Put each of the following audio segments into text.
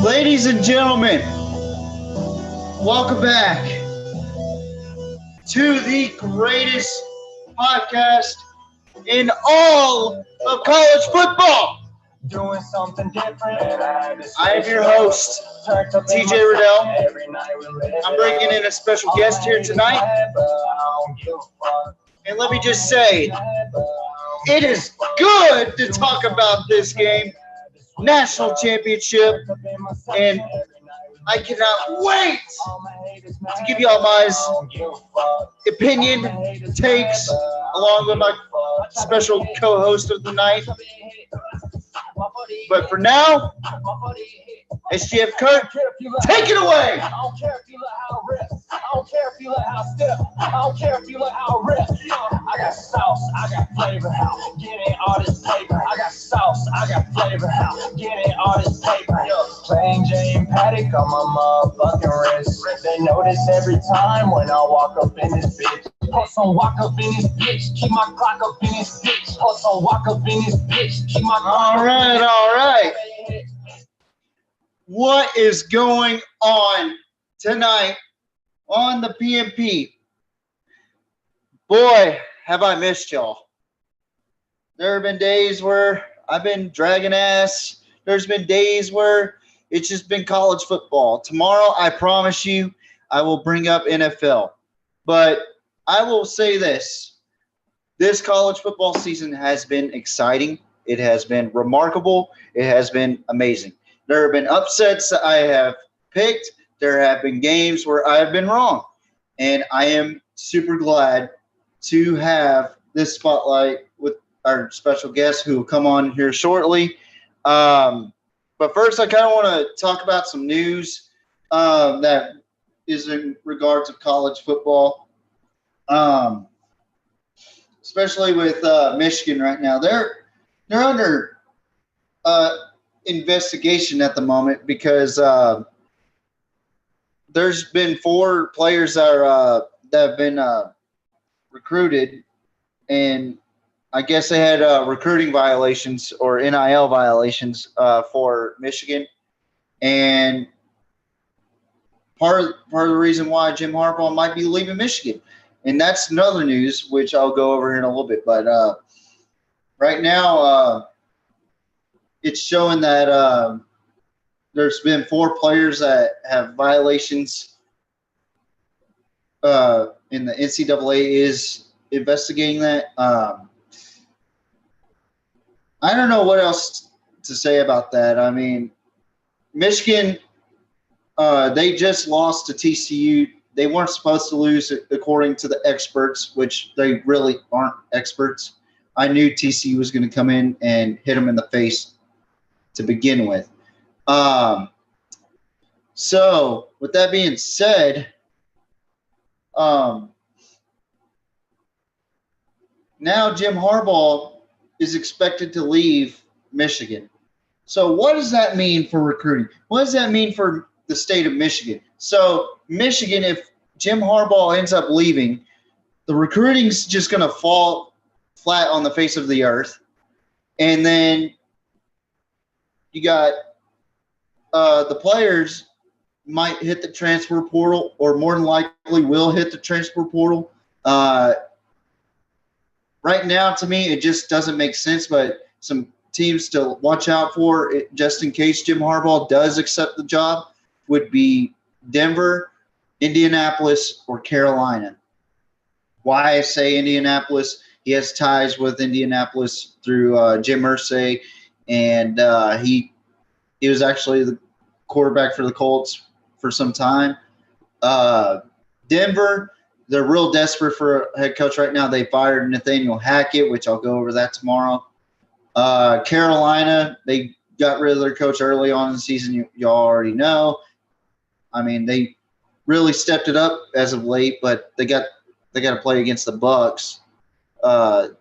Ladies and gentlemen, welcome back to the greatest podcast in all of college football. Doing something different. I am your host, TJ Riddell. I'm bringing in a special guest here tonight. And let me just say, it is good to talk about this game, national championship, and I cannot wait to give you all my opinion, takes, along with my special co-host of the night. But for now, SGF Kurt, take it away. I don't care if you like how I rip. I don't care if you like how I step. I don't care if you like how I rip. I got sauce, I got flavor. Getting all this paper. I got sauce, I got flavor. Getting all this paper. Plain Jane Paddock on my motherfucking wrist. They notice every time when I walk up in this bitch. Hustle, walk up in this bitch. Keep my clock up in this bitch. Hustle, walk up in this bitch. Keep my clock All right. What is going on tonight on the PMP? Boy, have I missed y'all. There have been days where I've been dragging ass. There's been days where it's just been college football. Tomorrow, I promise you, I will bring up NFL. But I will say this. This college football season has been exciting. It has been remarkable. It has been amazing. There have been upsets that I have picked. There have been games where I have been wrong. And I am super glad to have this spotlight with our special guest who will come on here shortly. But first, I kind of want to talk about some news that is in regards of college football, especially with Michigan right now. They're under investigation at the moment because there's been 4 players that have been recruited, and I guess they had recruiting violations or NIL violations for Michigan, and part of the reason why Jim Harbaugh might be leaving Michigan, and that's another news which I'll go over in a little bit. But right now, it's showing that there's been 4 players that have violations, and the NCAA is investigating that. I don't know what else to say about that. I mean, Michigan, they just lost to TCU. They weren't supposed to lose according to the experts, which they really aren't experts. I knew TCU was going to come in and hit them in the face to begin with. So with that being said, now Jim Harbaugh is expected to leave Michigan. So what does that mean for recruiting? What does that mean for the state of Michigan? So Michigan, if Jim Harbaugh ends up leaving, the recruiting's just going to fall flat on the face of the earth. And then you got the players might hit the transfer portal, or more than likely will hit the transfer portal. Right now, to me, it just doesn't make sense, but some teams to watch out for, just in case Jim Harbaugh does accept the job, would be Denver, Indianapolis, or Carolina. Why I say Indianapolis? He has ties with Indianapolis through Jim Irsay, and he was actually the quarterback for the Colts for some time. Denver, they're real desperate for a head coach right now. They fired Nathaniel Hackett, which I'll go over that tomorrow. Carolina, they got rid of their coach early on in the season. Y'all already know. I mean, they really stepped it up as of late, but they got to play against the Bucks. Or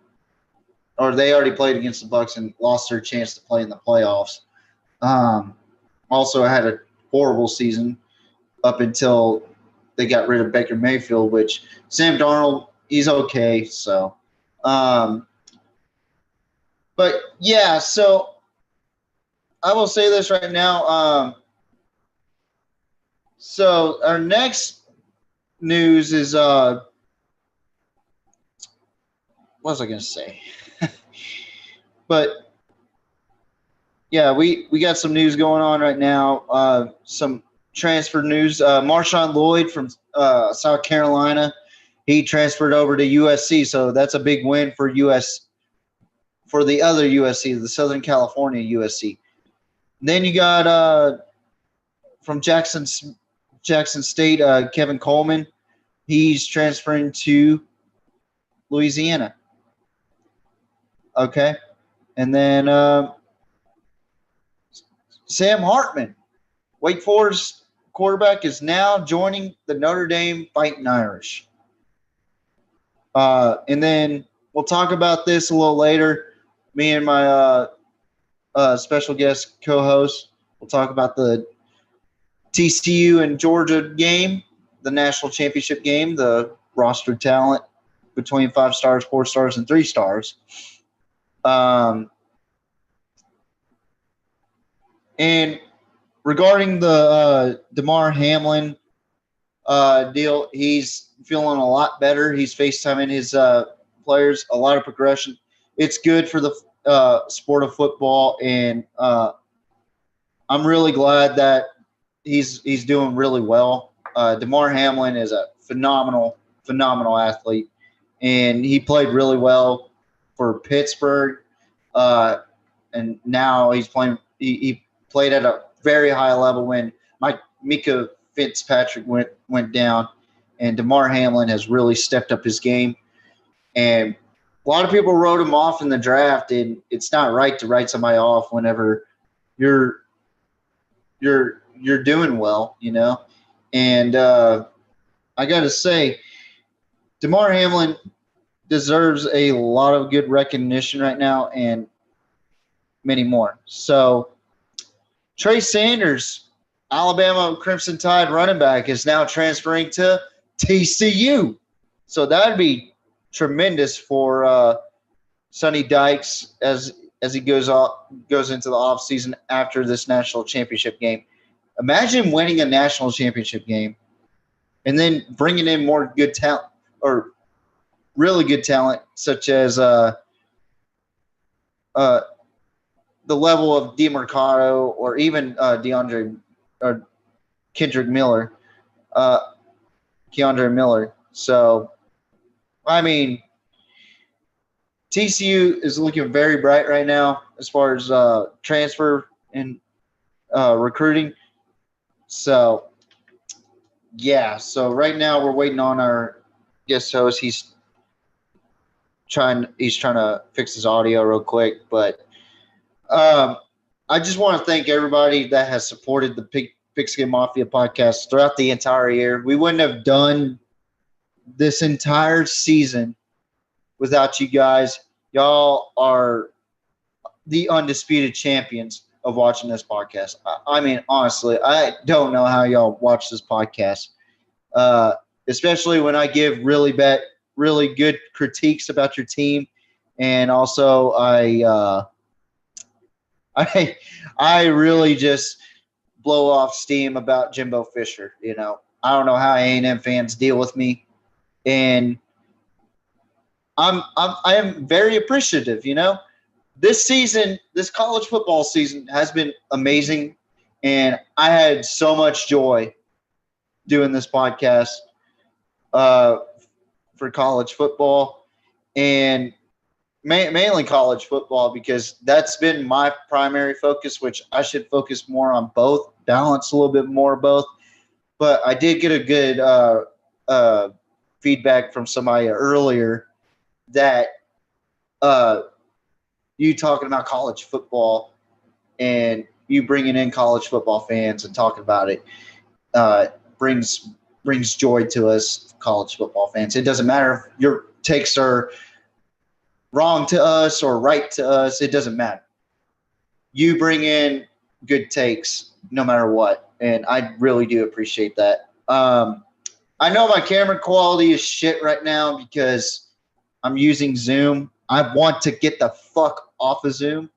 they already played against the Bucks and lost their chance to play in the playoffs. Also, I had a horrible season up until they got rid of Baker Mayfield, which Sam Darnold, he's okay. So, but yeah, so I will say this right now. So our next news is what was I going to say? But yeah, we got some news going on right now. Some transfer news. Marshawn Lloyd from South Carolina, he transferred over to USC, so that's a big win for the other USC, the Southern California USC. Then you got from Jackson State, Kevin Coleman. He's transferring to Louisiana. Okay. And then Sam Hartman, Wake Forest quarterback, is now joining the Notre Dame Fighting Irish. And then we'll talk about this a little later. Me and my special guest co-host will talk about the TCU and Georgia game, the national championship game, the roster talent between 5 stars, 4 stars, and 3 stars. And regarding the Damar Hamlin deal, he's feeling a lot better. He's FaceTiming his players, a lot of progression. It's good for the sport of football, and I'm really glad that he's doing really well. Damar Hamlin is a phenomenal athlete, and he played really well for Pittsburgh. And now he's playing. He played at a very high level when Mika Fitzpatrick went down, and Damar Hamlin has really stepped up his game. And a lot of people wrote him off in the draft, and it's not right to write somebody off whenever you're doing well, you know. And I got to say, Damar Hamlin deserves a lot of good recognition right now, and many more. So Trey Sanders, Alabama Crimson Tide running back, is now transferring to TCU. So that'd be tremendous for Sonny Dykes as he goes into the offseason after this national championship game. Imagine winning a national championship game and then bringing in more good talent, or really good talent, such as the level of DeMarcado or even DeAndre or Kendrick Miller, Keandre Miller. So, I mean, TCU is looking very bright right now as far as transfer and recruiting. So, yeah. So right now we're waiting on our guest host. He's trying to fix his audio real quick, but I just want to thank everybody that has supported the Pigskin Mafia podcast throughout the entire year. We wouldn't have done this entire season without you guys. Y'all are the undisputed champions of watching this podcast. I mean, honestly, I don't know how y'all watch this podcast, especially when I give really good critiques about your team, and also I really just blow off steam about Jimbo Fisher. You know, I don't know how A&M fans deal with me, and I am very appreciative. You know, this season, this college football season has been amazing, and I had so much joy doing this podcast for college football, and mainly college football, because that's been my primary focus, which I should focus more on both, balance a little bit more both. But I did get a good feedback from somebody earlier that you talking about college football and you bringing in college football fans and talking about it brings joy to us college football fans. It doesn't matter if your takes are wrong to us or right to us. It doesn't matter. You bring in good takes no matter what, and I really do appreciate that. I know my camera quality is shit right now because I'm using Zoom. I want to get the fuck off of Zoom.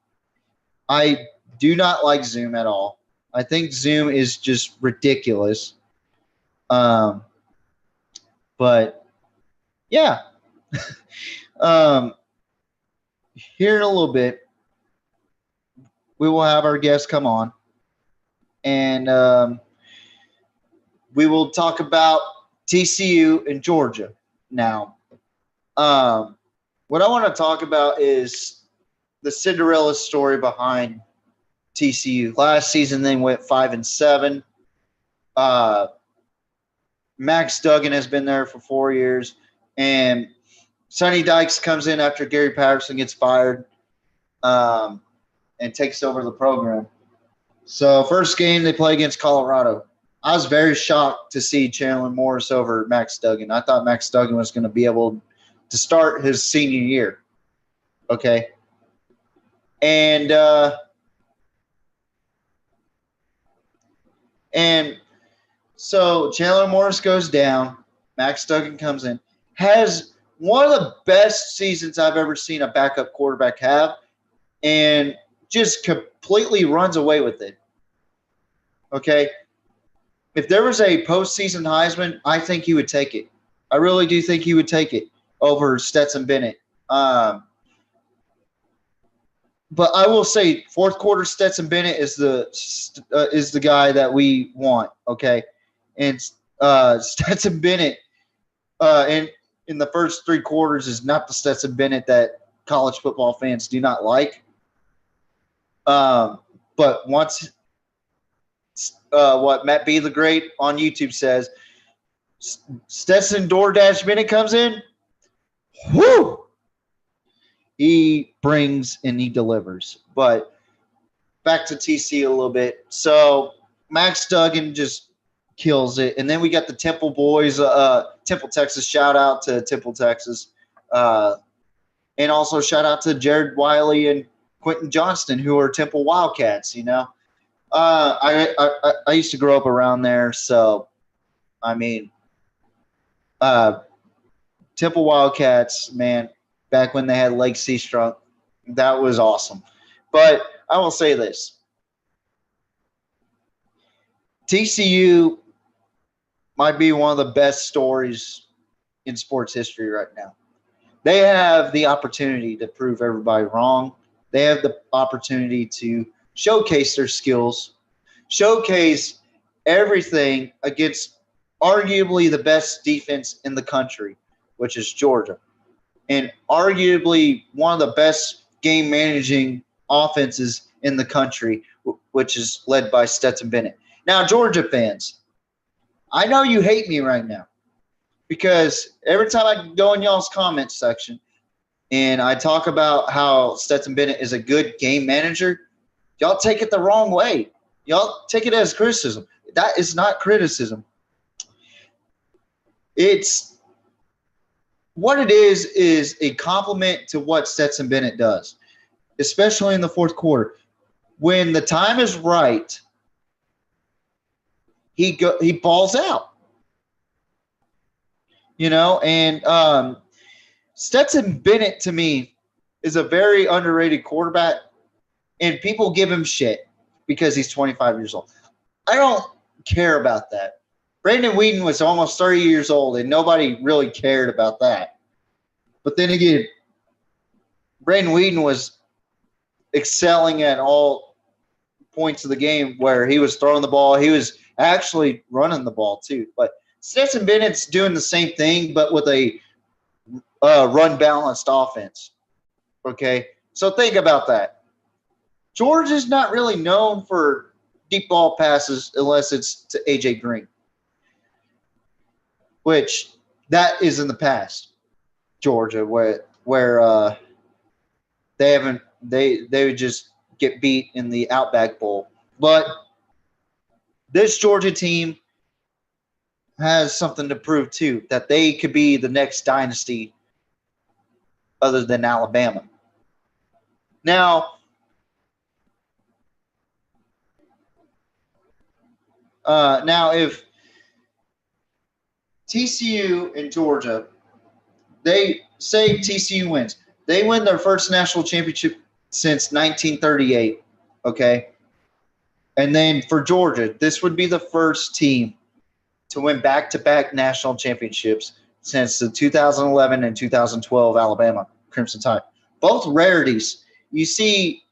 I do not like Zoom at all. I think Zoom is just ridiculous. But yeah, um, here in a little bit, we will have our guests come on, and we will talk about TCU and Georgia. Now, what I want to talk about is the Cinderella story behind TCU. Last season, they went 5-7. Max Duggan has been there for 4 years, and Sonny Dykes comes in after Gary Patterson gets fired, and takes over the program. So first game they play against Colorado. I was very shocked to see Chandler Morris over Max Duggan. I thought Max Duggan was going to be able to start his senior year. Okay. And so Chandler Morris goes down. Max Duggan comes in. Has one of the best seasons I've ever seen a backup quarterback have, and just completely runs away with it. Okay? If there was a postseason Heisman, I think he would take it. I really do think he would take it over Stetson Bennett. But I will say, fourth quarter Stetson Bennett is the guy that we want. Okay, and Stetson Bennett in the first three quarters is not the Stetson Bennett that college football fans do not like. But once what Matt B. the Great on YouTube says, Stetson DoorDash Bennett comes in, whoo! He brings and he delivers. But back to TC a little bit. So Max Duggan just kills it. And then we got the Temple boys, Temple, Texas. Shout out to Temple, Texas. And also shout out to Jared Wiley and Quentin Johnston, who are Temple Wildcats, you know. I used to grow up around there. So, I mean, Temple Wildcats, man, back when they had Lake Seastrunk, that was awesome. But I will say this. TCU might be one of the best stories in sports history right now. They have the opportunity to prove everybody wrong. They have the opportunity to showcase their skills, showcase everything against arguably the best defense in the country, which is Georgia, and arguably one of the best game managing offenses in the country, which is led by Stetson Bennett. Now, Georgia fans, I know you hate me right now because every time I go in y'all's comments section and I talk about how Stetson Bennett is a good game manager, y'all take it the wrong way. Y'all take it as criticism. That is not criticism. It's what it is a compliment to what Stetson Bennett does, especially in the fourth quarter. When the time is right, he balls out. You know, and Stetson Bennett to me is a very underrated quarterback, and people give him shit because he's 25 years old. I don't care about that. Brandon Whedon was almost 30 years old, and nobody really cared about that. But then again, Brandon Whedon was excelling at all points of the game where he was throwing the ball. He was actually running the ball too. But Stetson Bennett's doing the same thing, but with a run-balanced offense. Okay? So think about that. Georgia's not really known for deep ball passes unless it's to A.J. Green, which that is in the past. Georgia, where they would just get beat in the Outback Bowl. But this Georgia team has something to prove too, that they could be the next dynasty other than Alabama. Now, if TCU and Georgia, they say TCU wins, they win their first national championship since 1938, okay? And then for Georgia, this would be the first team to win back-to-back national championships since the 2011 and 2012 Alabama Crimson Tide. Both rarities. You see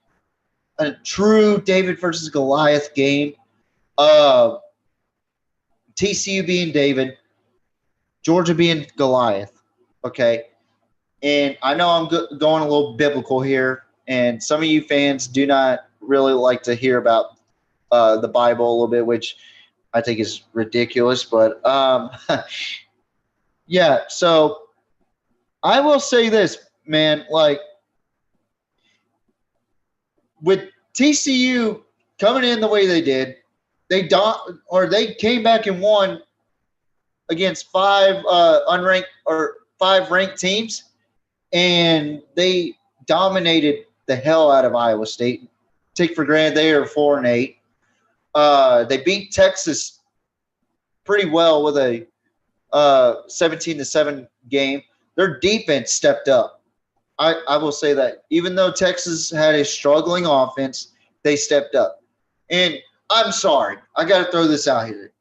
a true David versus Goliath game. TCU being David, Georgia being Goliath. Okay. And I know I'm going a little biblical here, and some of you fans do not really like to hear about the Bible a little bit, which I think is ridiculous. But yeah, so I will say this, man. Like, with TCU coming in the way they did, they came back and won against five ranked teams, and they dominated the hell out of Iowa State. Take for granted they are 4-8. They beat Texas pretty well with a 17-7 game. Their defense stepped up. I will say that. Even though Texas had a struggling offense, they stepped up. And I'm sorry. I got to throw this out here.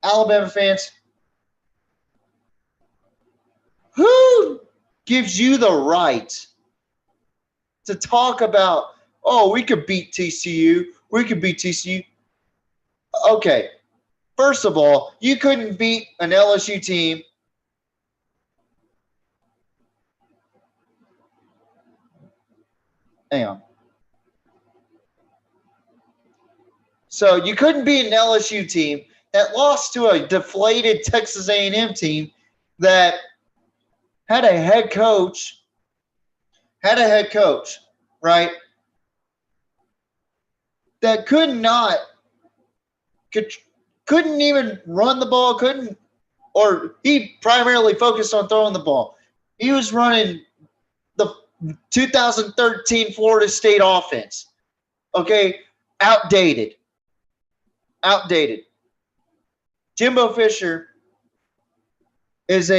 Alabama fans, who gives you the right to talk about, oh, we could beat TCU. We could beat TCU. Okay. First of all, you couldn't beat an LSU team. Hang on. So you couldn't beat an LSU team that lost to a deflated Texas A&M team that had a head coach, right, that couldn't even run the ball, or he primarily focused on throwing the ball. He was running the 2013 Florida State offense. Okay, outdated. Jimbo Fisher is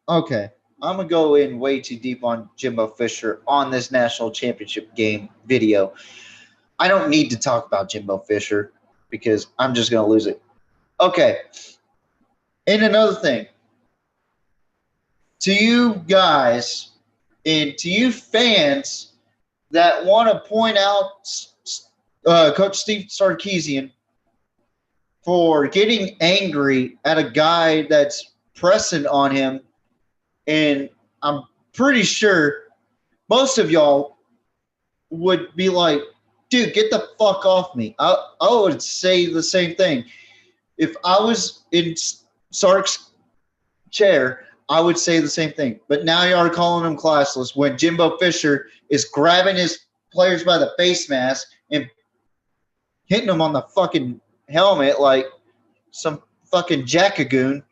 okay. I'm going to go in way too deep on Jimbo Fisher on this national championship game video. I don't need to talk about Jimbo Fisher because I'm just going to lose it. Okay. And another thing. To you guys and to you fans that want to point out Coach Steve Sarkisian for getting angry at a guy that's pressing on him, and I'm pretty sure most of y'all would be like, dude, get the fuck off me. I would say the same thing. If I was in Sark's chair, I would say the same thing. But now you are calling him classless when Jimbo Fisher is grabbing his players by the face mask and hitting them on the fucking helmet like some fucking jackagoon,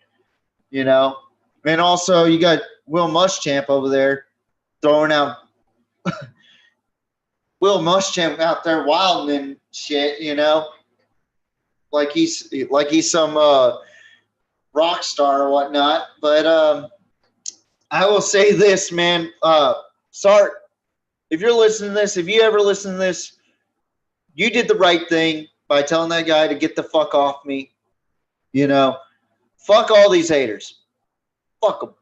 you know. And also you got Will Muschamp over there throwing out Will Muschamp out there wilding and shit, you know, like he's some rock star or whatnot. But I will say this, man. Sark, if you're listening to this, if you ever listen to this, you did the right thing by telling that guy to get the fuck off me. You know, fuck all these haters. Fuck them.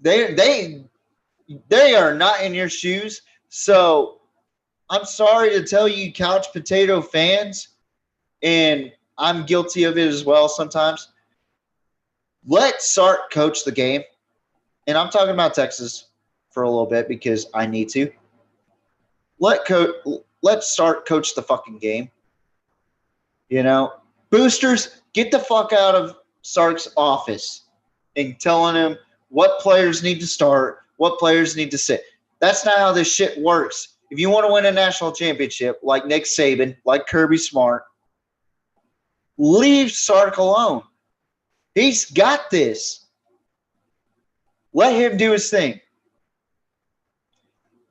They are not in your shoes. So I'm sorry to tell you, couch potato fans, and I'm guilty of it as well sometimes. Let Sark coach the game. And I'm talking about Texas for a little bit because I need to. Let Sark coach the fucking game. You know, boosters, get the fuck out of Sark's office and telling him what players need to start, what players need to sit. That's not how this shit works. If you want to win a national championship like Nick Saban, like Kirby Smart, leave Sark alone. He's got this. Let him do his thing.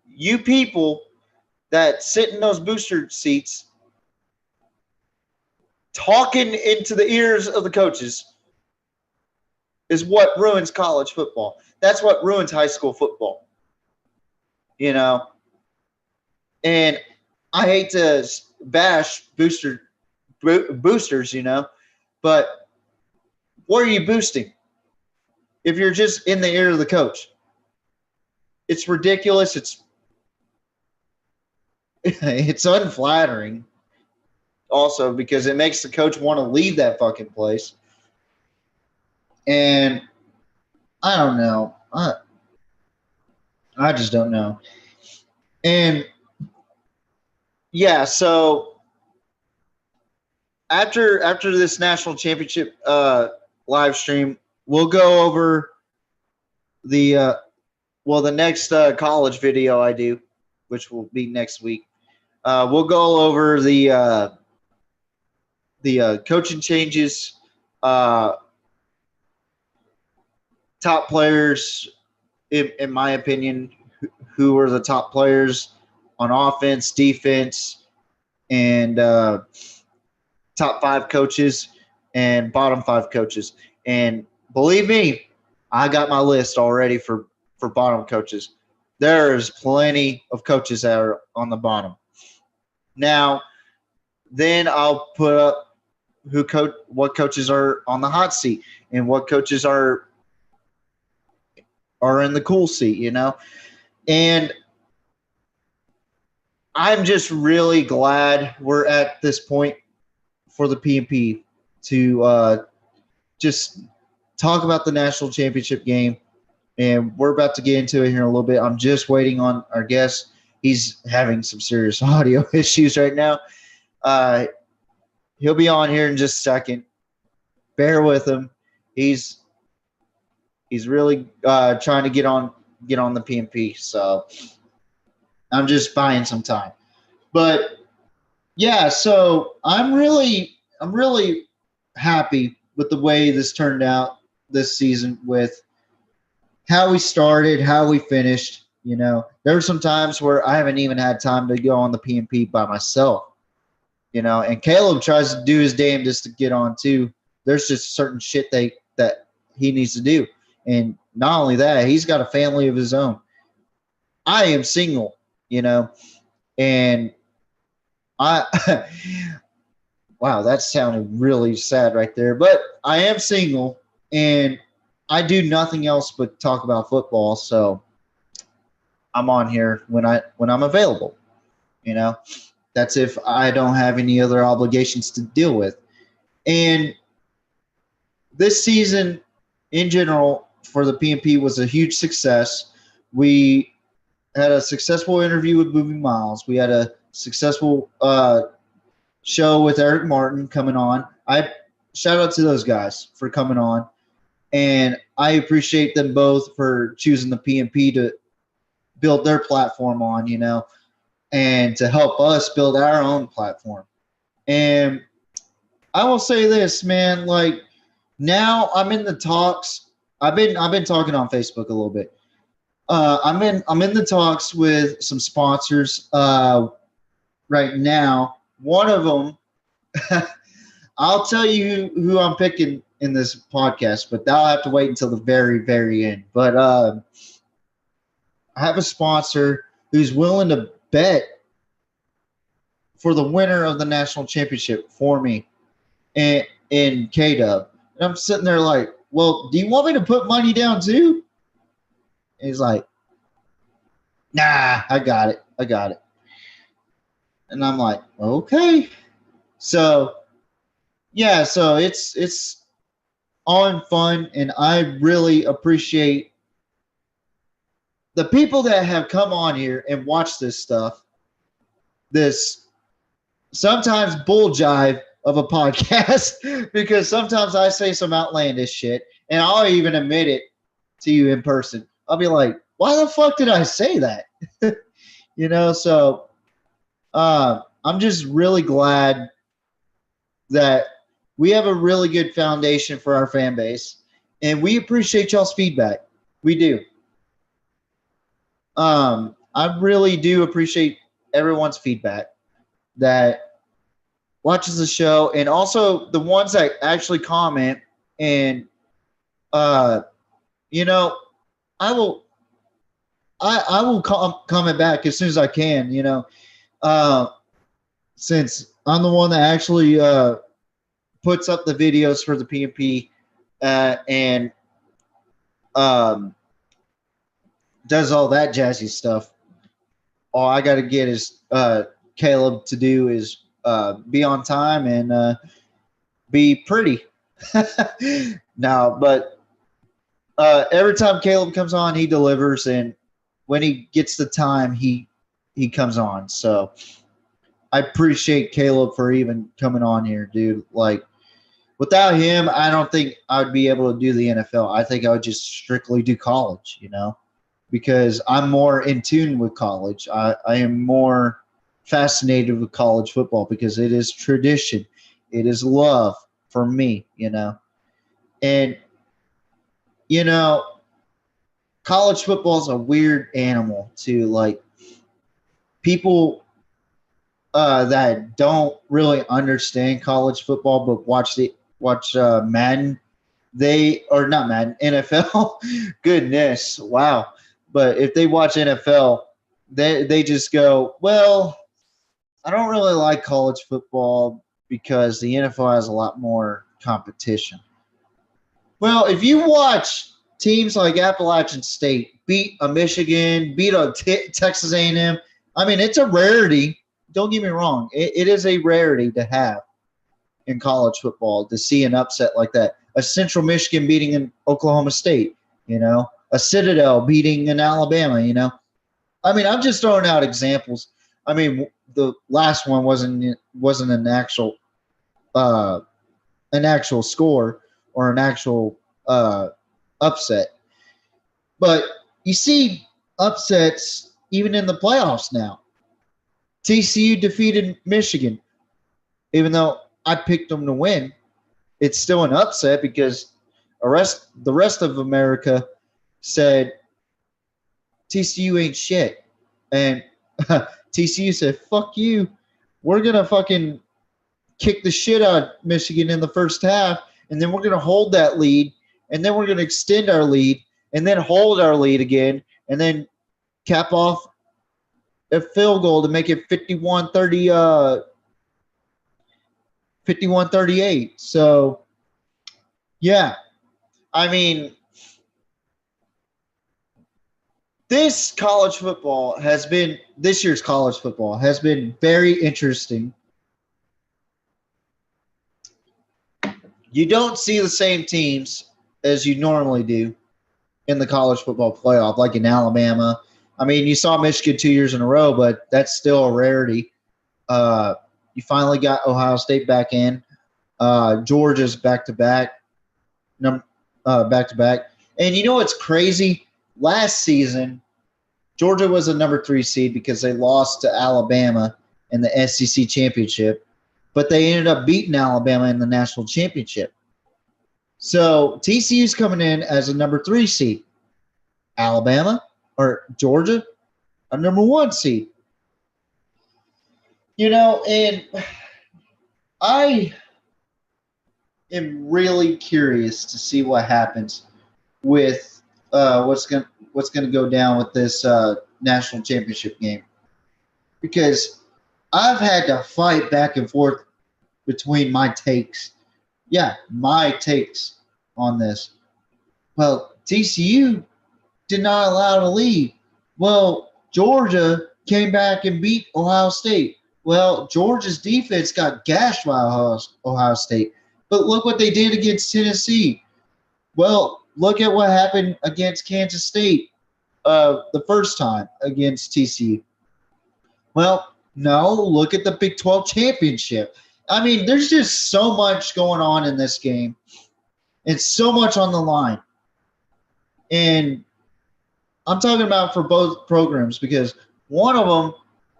You people that sit in those booster seats talking into the ears of the coaches is what ruins college football. That's what ruins high school football. You know? And I hate to bash booster boosters, but what are you boosting if you're just in the ear of the coach? It's ridiculous. It's unflattering also because it makes the coach want to leave that fucking place. And I don't know. I just don't know. And yeah, so after this national championship live stream, we'll go over the next college video I do, which will be next week. We'll go over the coaching changes, top players, in my opinion, who are the top players on offense, defense, and top 5 coaches and bottom 5 coaches. And believe me, I got my list already for bottom coaches. There's plenty of coaches that are on the bottom. Now, then I'll put up what coaches are on the hot seat and what coaches are in the cool seat, And I'm just really glad we're at this point for the PMP to just talk about the national championship game. And we're about to get into it here in a little bit. I'm just waiting on our guest. He's having some serious audio issues right now. He'll be on here in just a second. Bear with him. He's really trying to get on the PMP. So I'm just buying some time. But yeah, so I'm really happy with the way this turned out this season with how we started, how we finished. There were some times where I haven't even had time to go on the PMP by myself. And Caleb tries to do his damnedest to get on too. There's just certain shit that he needs to do. And not only that, he's got a family of his own. I am single, and I wow, that sounded really sad right there. But I am single, and I do nothing else but talk about football. So I'm on here when I'm available. That's if I don't have any other obligations to deal with. And this season, in general, for the PMP was a huge success. We had a successful interview with Moving Miles. We had a successful show with Eric Martin coming on. I shout out to those guys for coming on. And I appreciate them both for choosing the PMP to build their platform on, and to help us build our own platform. And I will say this, man, like now I'm in the talks. I've been talking on Facebook a little bit. I'm in the talks with some sponsors right now. One of them, I'll tell you who I'm picking in this podcast, but that'll have to wait until the very, very end. But I have a sponsor who's willing to bet for the winner of the national championship for me in K-Dub. And I'm sitting there like, well, do you want me to put money down too? And he's like, nah, I got it. And I'm like, okay. So, yeah, so it's all in fun, and I really appreciate the people that have come on here and watched this stuff, this sometimes bull jive of a podcast, because sometimes I say some outlandish shit, and I'll even admit it to you in person. I'll be like, why the fuck did I say that? So I'm just really glad that we have a really good foundation for our fan base, and we appreciate y'all's feedback. We do. I really do appreciate everyone's feedback that watches the show, and also the ones that actually comment. And I will comment back as soon as I can. Since I'm the one that actually puts up the videos for the PMP and does all that jazzy stuff. All I got to get is Caleb to do is be on time and be pretty. No, but every time Caleb comes on, he delivers, and when he gets the time, he comes on. So I appreciate Caleb for even coming on here, dude. Like, without him, I don't think I'd be able to do the NFL. I think I would just strictly do college, you know, because I'm more in tune with college. I am more fascinated with college football because it is tradition. It is love for me, you know. And, you know, college football is a weird animal too. Like, people that don't really understand college football but watch Madden, they or not Madden, NFL. Goodness, wow. But if they watch NFL, they just go, well, I don't really like college football because the NFL has a lot more competition. Well, if you watch teams like Appalachian State beat a Michigan, beat a Texas A&M, I mean, it's a rarity. Don't get me wrong. It is a rarity to have in college football to see an upset like that. A Central Michigan beating an Oklahoma State, you know, a Citadel beating an Alabama, you know. I mean, I'm just throwing out examples. I mean, the last one wasn't an actual score or an actual upset, but you see upsets even in the playoffs now. TCU defeated Michigan, even though I picked them to win. It's still an upset because the rest of America said TCU ain't shit, and TCU said, "Fuck you, we're gonna fucking kick the shit out of Michigan in the first half, and then we're gonna hold that lead, and then we're gonna extend our lead, and then hold our lead again, and then cap off a field goal to make it 51-38. So, yeah, I mean, this year's college football has been very interesting. You don't see the same teams as you normally do in the college football playoff, like in Alabama. I mean, you saw Michigan 2 years in a row, but that's still a rarity. You finally got Ohio State back in. Georgia's back-to-back. And you know what's crazy? Last season, Georgia was a number 3 seed because they lost to Alabama in the SEC championship, but they ended up beating Alabama in the national championship. So TCU's coming in as a number 3 seed. Alabama or Georgia, a number 1 seed. You know, and I am really curious to see what happens with what's going to go down with this national championship game, because I've had to fight back and forth between my takes. Yeah, my takes on this. Well, TCU did not allow to lead. Well, Georgia came back and beat Ohio State. Well, Georgia's defense got gashed by Ohio State. But look what they did against Tennessee. Well, look at what happened against Kansas State the first time against TCU. Well, no, look at the Big 12 championship. I mean, there's just so much going on in this game. It's so much on the line. And I'm talking about for both programs because one of them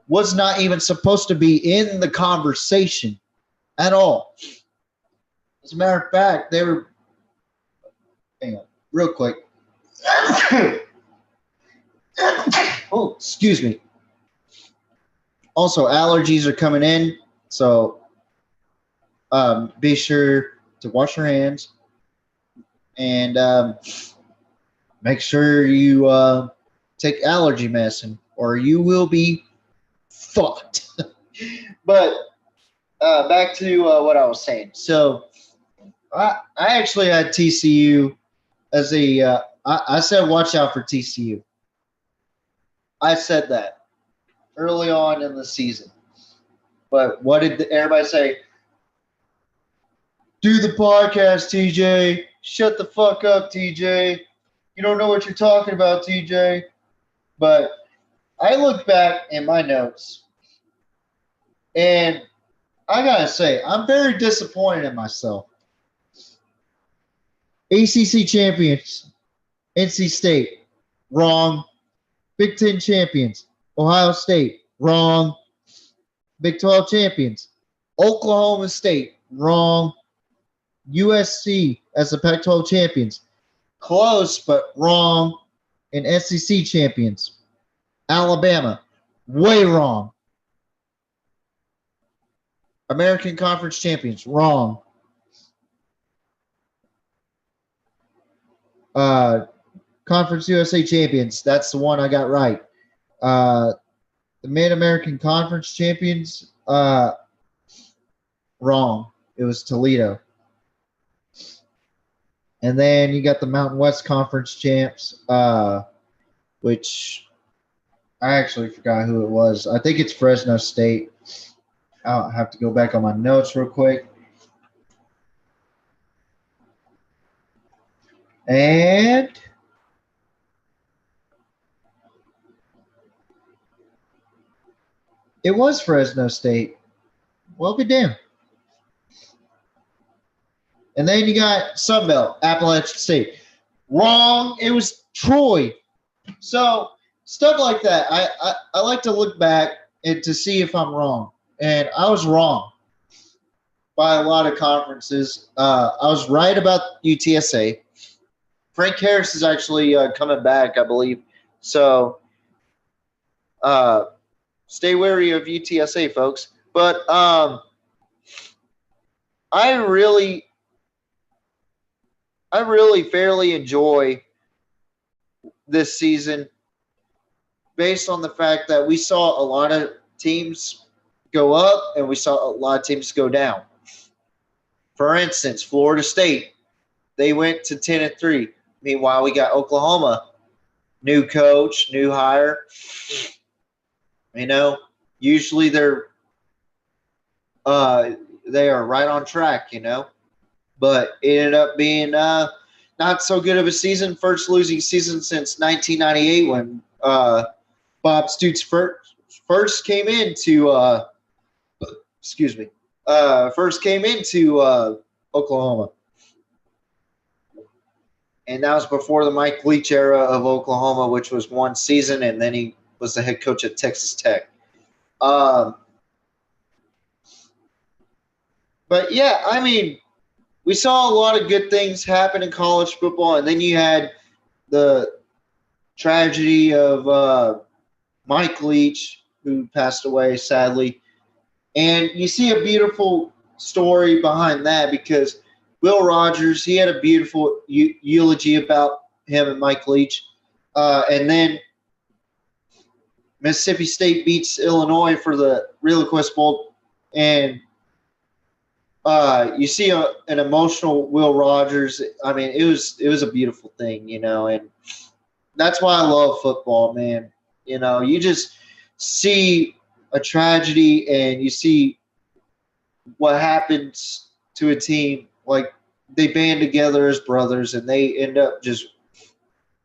was not even supposed to be in the conversation at all. As a matter of fact, they were – hang on, real quick. Oh, excuse me. Also, allergies are coming in, so be sure to wash your hands and make sure you take allergy medicine or you will be fucked. But back to what I was saying. So I actually had TCU as a. I said watch out for TCU. I said that early on in the season. But what did everybody say? Do the podcast, TJ. Shut the fuck up, TJ. You don't know what you're talking about, TJ. But I look back in my notes, and I gotta say, I'm very disappointed in myself. ACC champions, NC State, wrong. Big Ten champions, Ohio State, wrong. Big 12 champions, Oklahoma State, wrong. USC as the Pac 12 champions, close but wrong. And SEC champions, Alabama, way wrong. American Conference champions, wrong. Conference USA champions, that's the one I got right. The Mid-American Conference champions, wrong. It was Toledo. And then you got the Mountain West Conference champs, which I actually forgot who it was. I think it's Fresno State. I'll have to go back on my notes real quick. And it was Fresno State. Well, be damned. And then you got Sunbelt, Appalachian State. Wrong. It was Troy. So stuff like that. I like to look back and to see if I'm wrong. And I was wrong by a lot of conferences. I was right about UTSA. Frank Harris is actually coming back, I believe. So stay wary of UTSA, folks. But I really fairly enjoy this season based on the fact that we saw a lot of teams go up and we saw a lot of teams go down. For instance, Florida State, they went to 10-3. Meanwhile, we got Oklahoma, new coach, new hire. You know, usually they are right on track, you know. But it ended up being not so good of a season. First losing season since 1998 when Bob Stoops first came into Oklahoma. And that was before the Mike Leach era of Oklahoma, which was one season, and then he was the head coach at Texas Tech. But yeah, I mean, we saw a lot of good things happen in college football, and then you had the tragedy of Mike Leach, who passed away, sadly. And you see a beautiful story behind that because Will Rogers, he had a beautiful eulogy about him and Mike Leach. And then Mississippi State beats Illinois for the Relinquist Bowl. And you see an emotional Will Rogers. I mean, it was a beautiful thing, you know, and that's why I love football, man. You know, you just see a tragedy and you see what happens to a team. Like, they band together as brothers and they end up just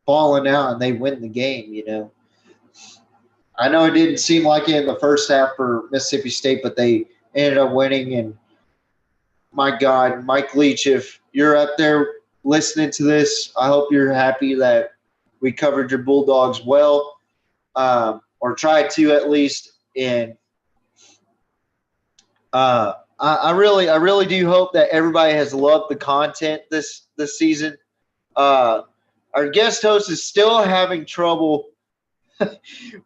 falling out and they win the game, you know. I know it didn't seem like it in the first half for Mississippi State, but they ended up winning. And my God, Mike Leach, if you're up there listening to this, I hope you're happy that we covered your Bulldogs well, or tried to at least. And I really do hope that everybody has loved the content this season. Our guest host is still having trouble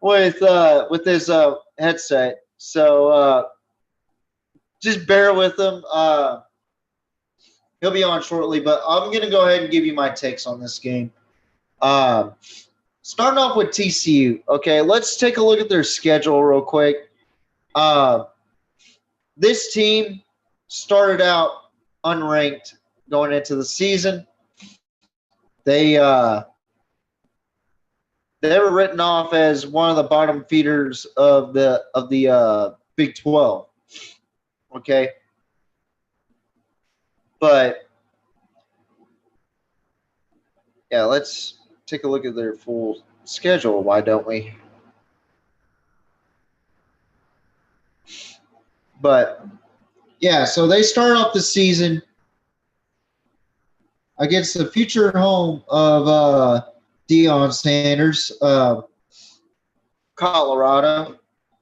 with his headset, so just bear with him. He'll be on shortly, but I'm going to go ahead and give you my takes on this game. Starting off with TCU, okay, let's take a look at their schedule real quick. this team started out unranked going into the season. They were written off as one of the bottom feeders of the Big 12. Okay, but yeah, let's take a look at their full schedule. Why don't we? But yeah, so they start off the season against the future home of Deion Sanders, Colorado,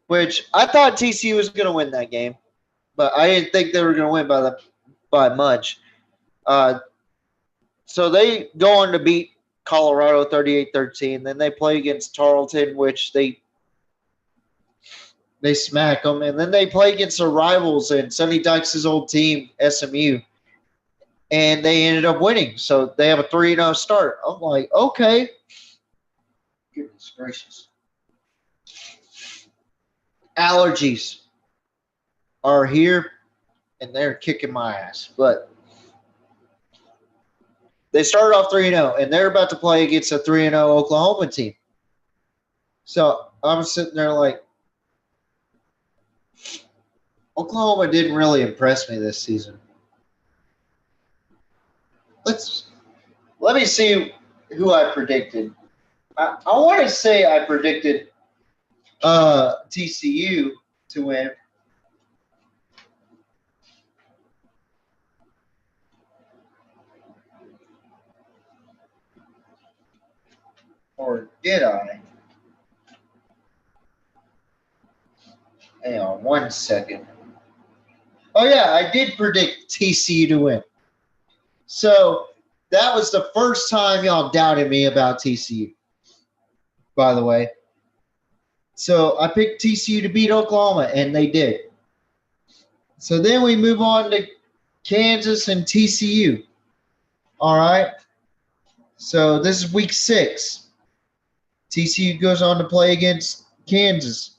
which I thought TCU was going to win that game, but I didn't think they were going to win by much. So they go on to beat Colorado 38-13. Then they play against Tarleton, which they smack them. And then they play against their rivals and Sonny Dykes' old team, SMU. And they ended up winning. So they have a 3-0 start. I'm like, okay. Goodness gracious. Allergies are here, and they're kicking my ass. But they started off 3-0, and they're about to play against a 3-0 Oklahoma team. So I'm sitting there like, Oklahoma didn't really impress me this season. Let me see who I predicted. I want to say I predicted TCU to win. Or did I? Hang on 1 second. Oh, yeah, I did predict TCU to win. So that was the first time y'all doubted me about TCU, by the way. So I picked TCU to beat Oklahoma, and they did. So then we move on to Kansas and TCU. All right. So this is week 6. TCU goes on to play against Kansas.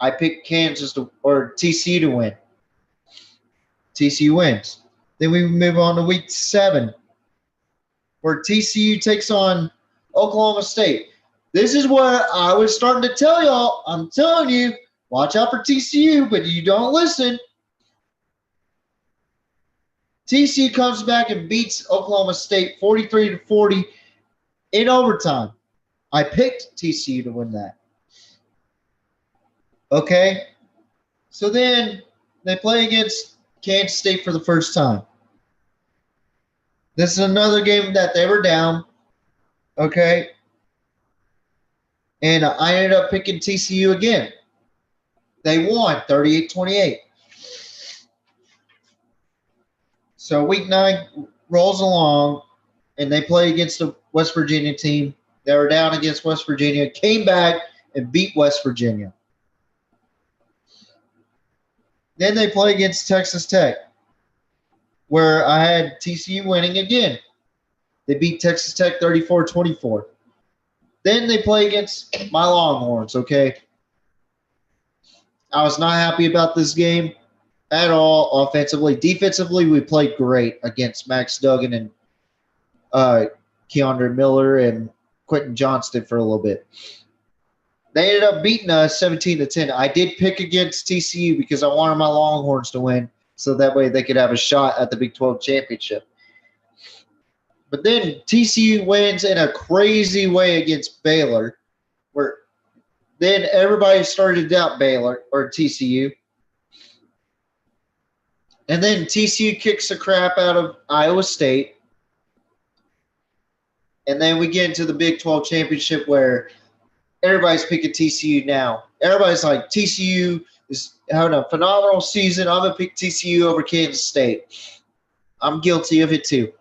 I picked TCU to win. TCU wins. Then we move on to week 7, where TCU takes on Oklahoma State. This is what I was starting to tell y'all. I'm telling you, watch out for TCU, but you don't listen. TCU comes back and beats Oklahoma State 43-40 in overtime. I picked TCU to win that. Okay? So then they play against Kansas State for the first time. This is another game that they were down. Okay? And I ended up picking TCU again. They won 38-28. So week 9 rolls along, and they play against the West Virginia team. They were down against West Virginia, came back and beat West Virginia. Then they play against Texas Tech, where I had TCU winning again. They beat Texas Tech 34-24. Then they play against my Longhorns, okay? I was not happy about this game at all offensively. Defensively, we played great against Max Duggan and Keandre Miller and Quentin Johnston for a little bit. They ended up beating us 17-10. I did pick against TCU because I wanted my Longhorns to win, so that way they could have a shot at the Big 12 championship. But then TCU wins in a crazy way against Baylor, where then everybody started to doubt Baylor or TCU. And then TCU kicks the crap out of Iowa State. And then we get into the Big 12 championship where everybody's picking TCU now. Everybody's like, TCU is having a phenomenal season. I'm going to pick TCU over Kansas State. I'm guilty of it too.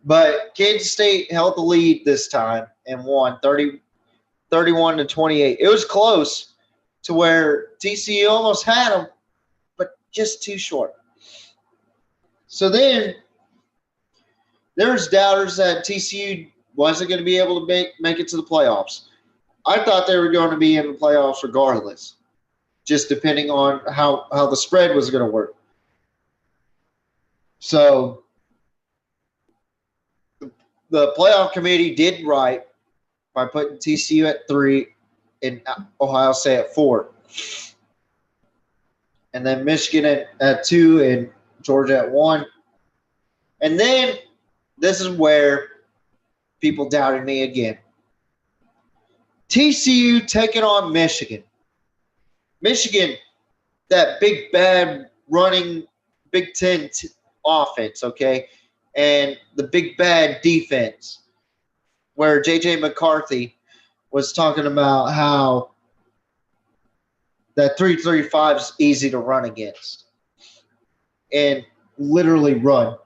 But Kansas State held the lead this time and won 31-28. It was close to where TCU almost had them, but just too short. So then there's doubters that TCU wasn't going to be able to make it to the playoffs. I thought they were going to be in the playoffs regardless. just depending on how the spread was going to work. So the playoff committee did right by putting TCU at 3 and Ohio State at 4. And then Michigan at 2 and Georgia at 1. And then this is where people doubted me again. TCU taking on Michigan. Michigan, that big, bad, running Big Ten offense, okay? And the big, bad defense, where J.J. McCarthy was talking about how that 3-3-5 is easy to run against. And literally run.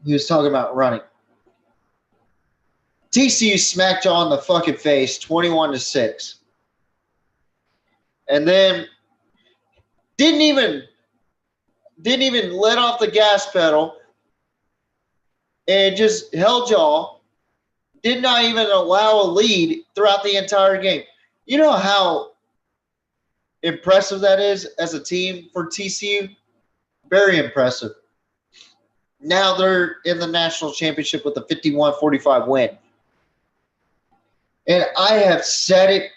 He was talking about running. TCU smacked you on the fucking face 21-6. And then didn't even let off the gas pedal and just held y'all. Did not even allow a lead throughout the entire game. You know how impressive that is as a team for TCU? Very impressive. Now they're in the national championship with a 51-45 win. And I have said it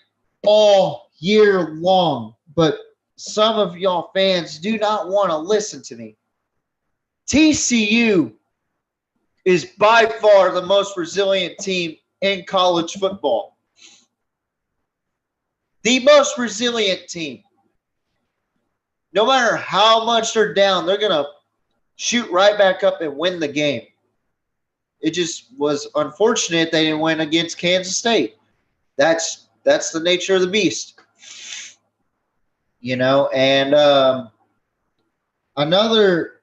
all year long, but some of y'all fans do not want to listen to me. TCU is by far the most resilient team in college football. The most resilient team. No matter how much they're down, they're going to shoot right back up and win the game. It just was unfortunate they didn't win against Kansas State. That's the nature of the beast. You know, and another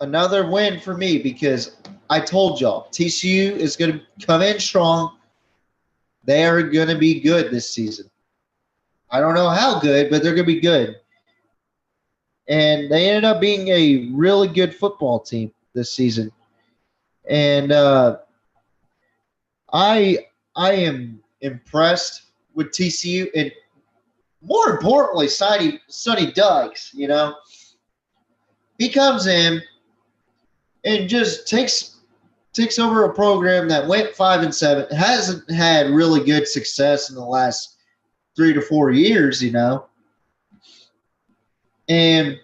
win for me, because I told y'all TCU is going to come in strong. They are going to be good this season. I don't know how good, but they're going to be good. And they ended up being a really good football team this season. And I am impressed with TCU, and more importantly, Sonny Dykes. You know, he comes in and just takes over a program that went 5-7, hasn't had really good success in the last 3 to 4 years. You know, and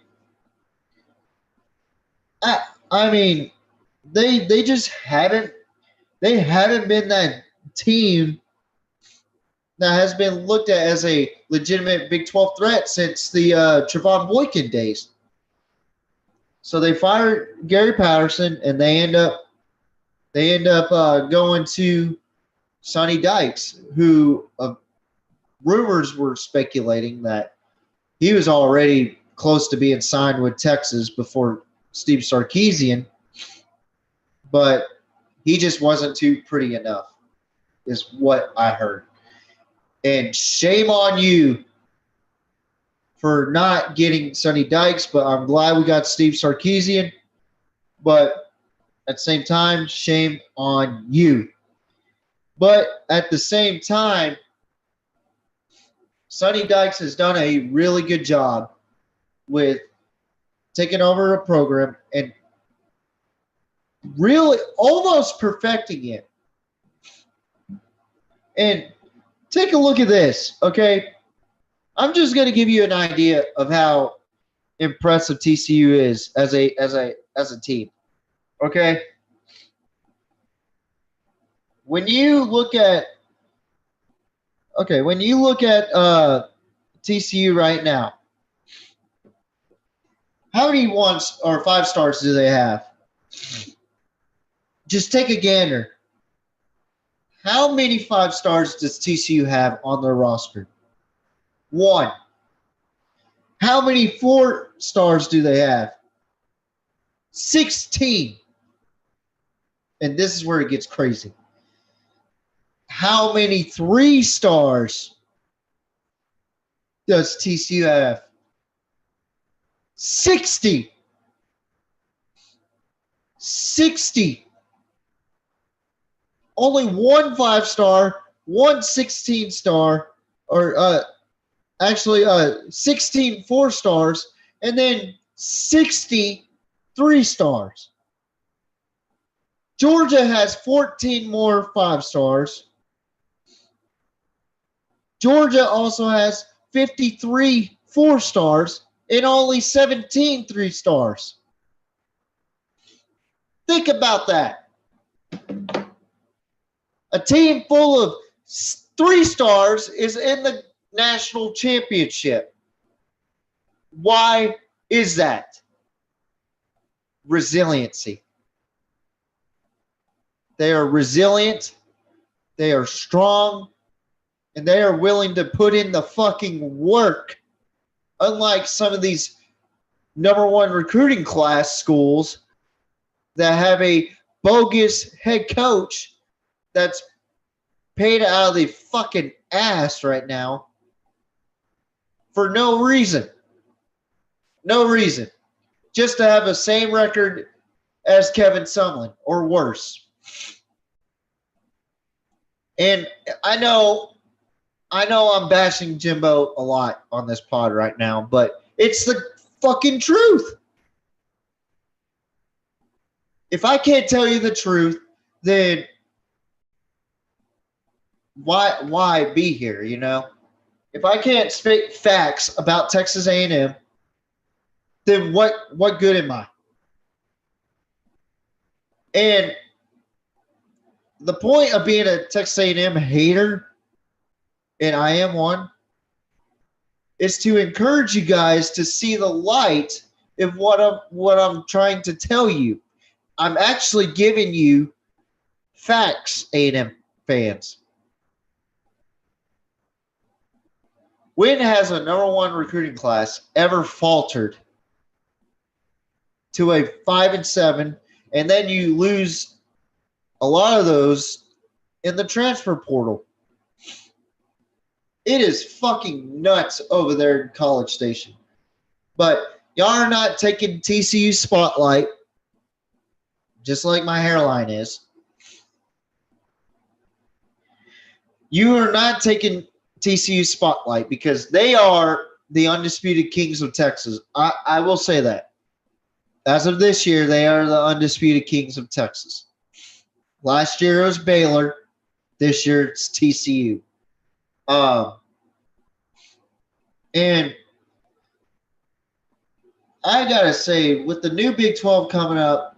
I mean, they just haven't. They haven't been that team that has been looked at as a legitimate Big 12 threat since the Trevon Boykin days. So they fired Gary Patterson, and they end up going to Sonny Dykes, who rumors were speculating that he was already close to being signed with Texas before Steve Sarkisian, but he just wasn't too pretty enough, is what I heard. And shame on you for not getting Sonny Dykes, but I'm glad we got Steve Sarkisian. But at the same time, shame on you. But at the same time, Sonny Dykes has done a really good job with taking over a program and really almost perfecting it. And take a look at this, okay? I'm just going to give you an idea of how impressive TCU is as a team. Okay? When you look at TCU right now, how many 1s or 5 stars do they have? Just take a gander. How many 5 stars does TCU have on their roster? 1. How many 4 stars do they have? 16. And this is where it gets crazy. How many 3 stars does TCU have? 60. 60. only one 5-star, one 16-star, or actually 16 4-stars, and then 60 3-stars. Georgia has 14 more 5-stars. Georgia also has 53 4-stars and only 17 3-stars. Think about that. A team full of 3-stars is in the national championship. Why is that? Resiliency. They are resilient, they are strong, and they are willing to put in the fucking work. Unlike some of these number one recruiting class schools that have a bogus head coach that's paid out of the fucking ass right now for no reason. No reason. Just to have the same record as Kevin Sumlin or worse. And I know I'm bashing Jimbo a lot on this pod right now, but it's the fucking truth. If I can't tell you the truth, then why be here, you know? If I can't spit facts about Texas A&M, then what good am I? And the point of being a Texas A&M hater, and I am one, is to encourage you guys to see the light of what I'm trying to tell you. I'm actually giving you facts, A&M fans. When has a number one recruiting class ever faltered to a 5-7, and then you lose a lot of those in the transfer portal? It is fucking nuts over there in College Station. But y'all are not taking TCU spotlight, just like my hairline is. You are not taking TCU spotlight because they are the undisputed kings of Texas. I will say that. As of this year, they are the undisputed kings of Texas. Last year it was Baylor. This year it's TCU. And I got to say, with the new Big 12 coming up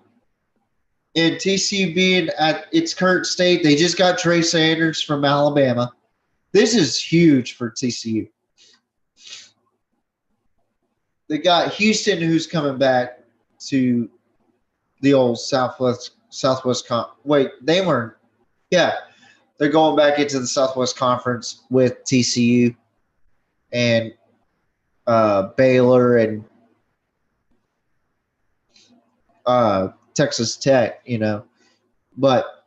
and TCU being at its current state, they just got Trey Sanders from Alabama. This is huge for TCU. They got Houston, who's coming back to the old Southwest wait, they weren't. Yeah, they're going back into the Southwest Conference with TCU and Baylor and Texas Tech, you know. But,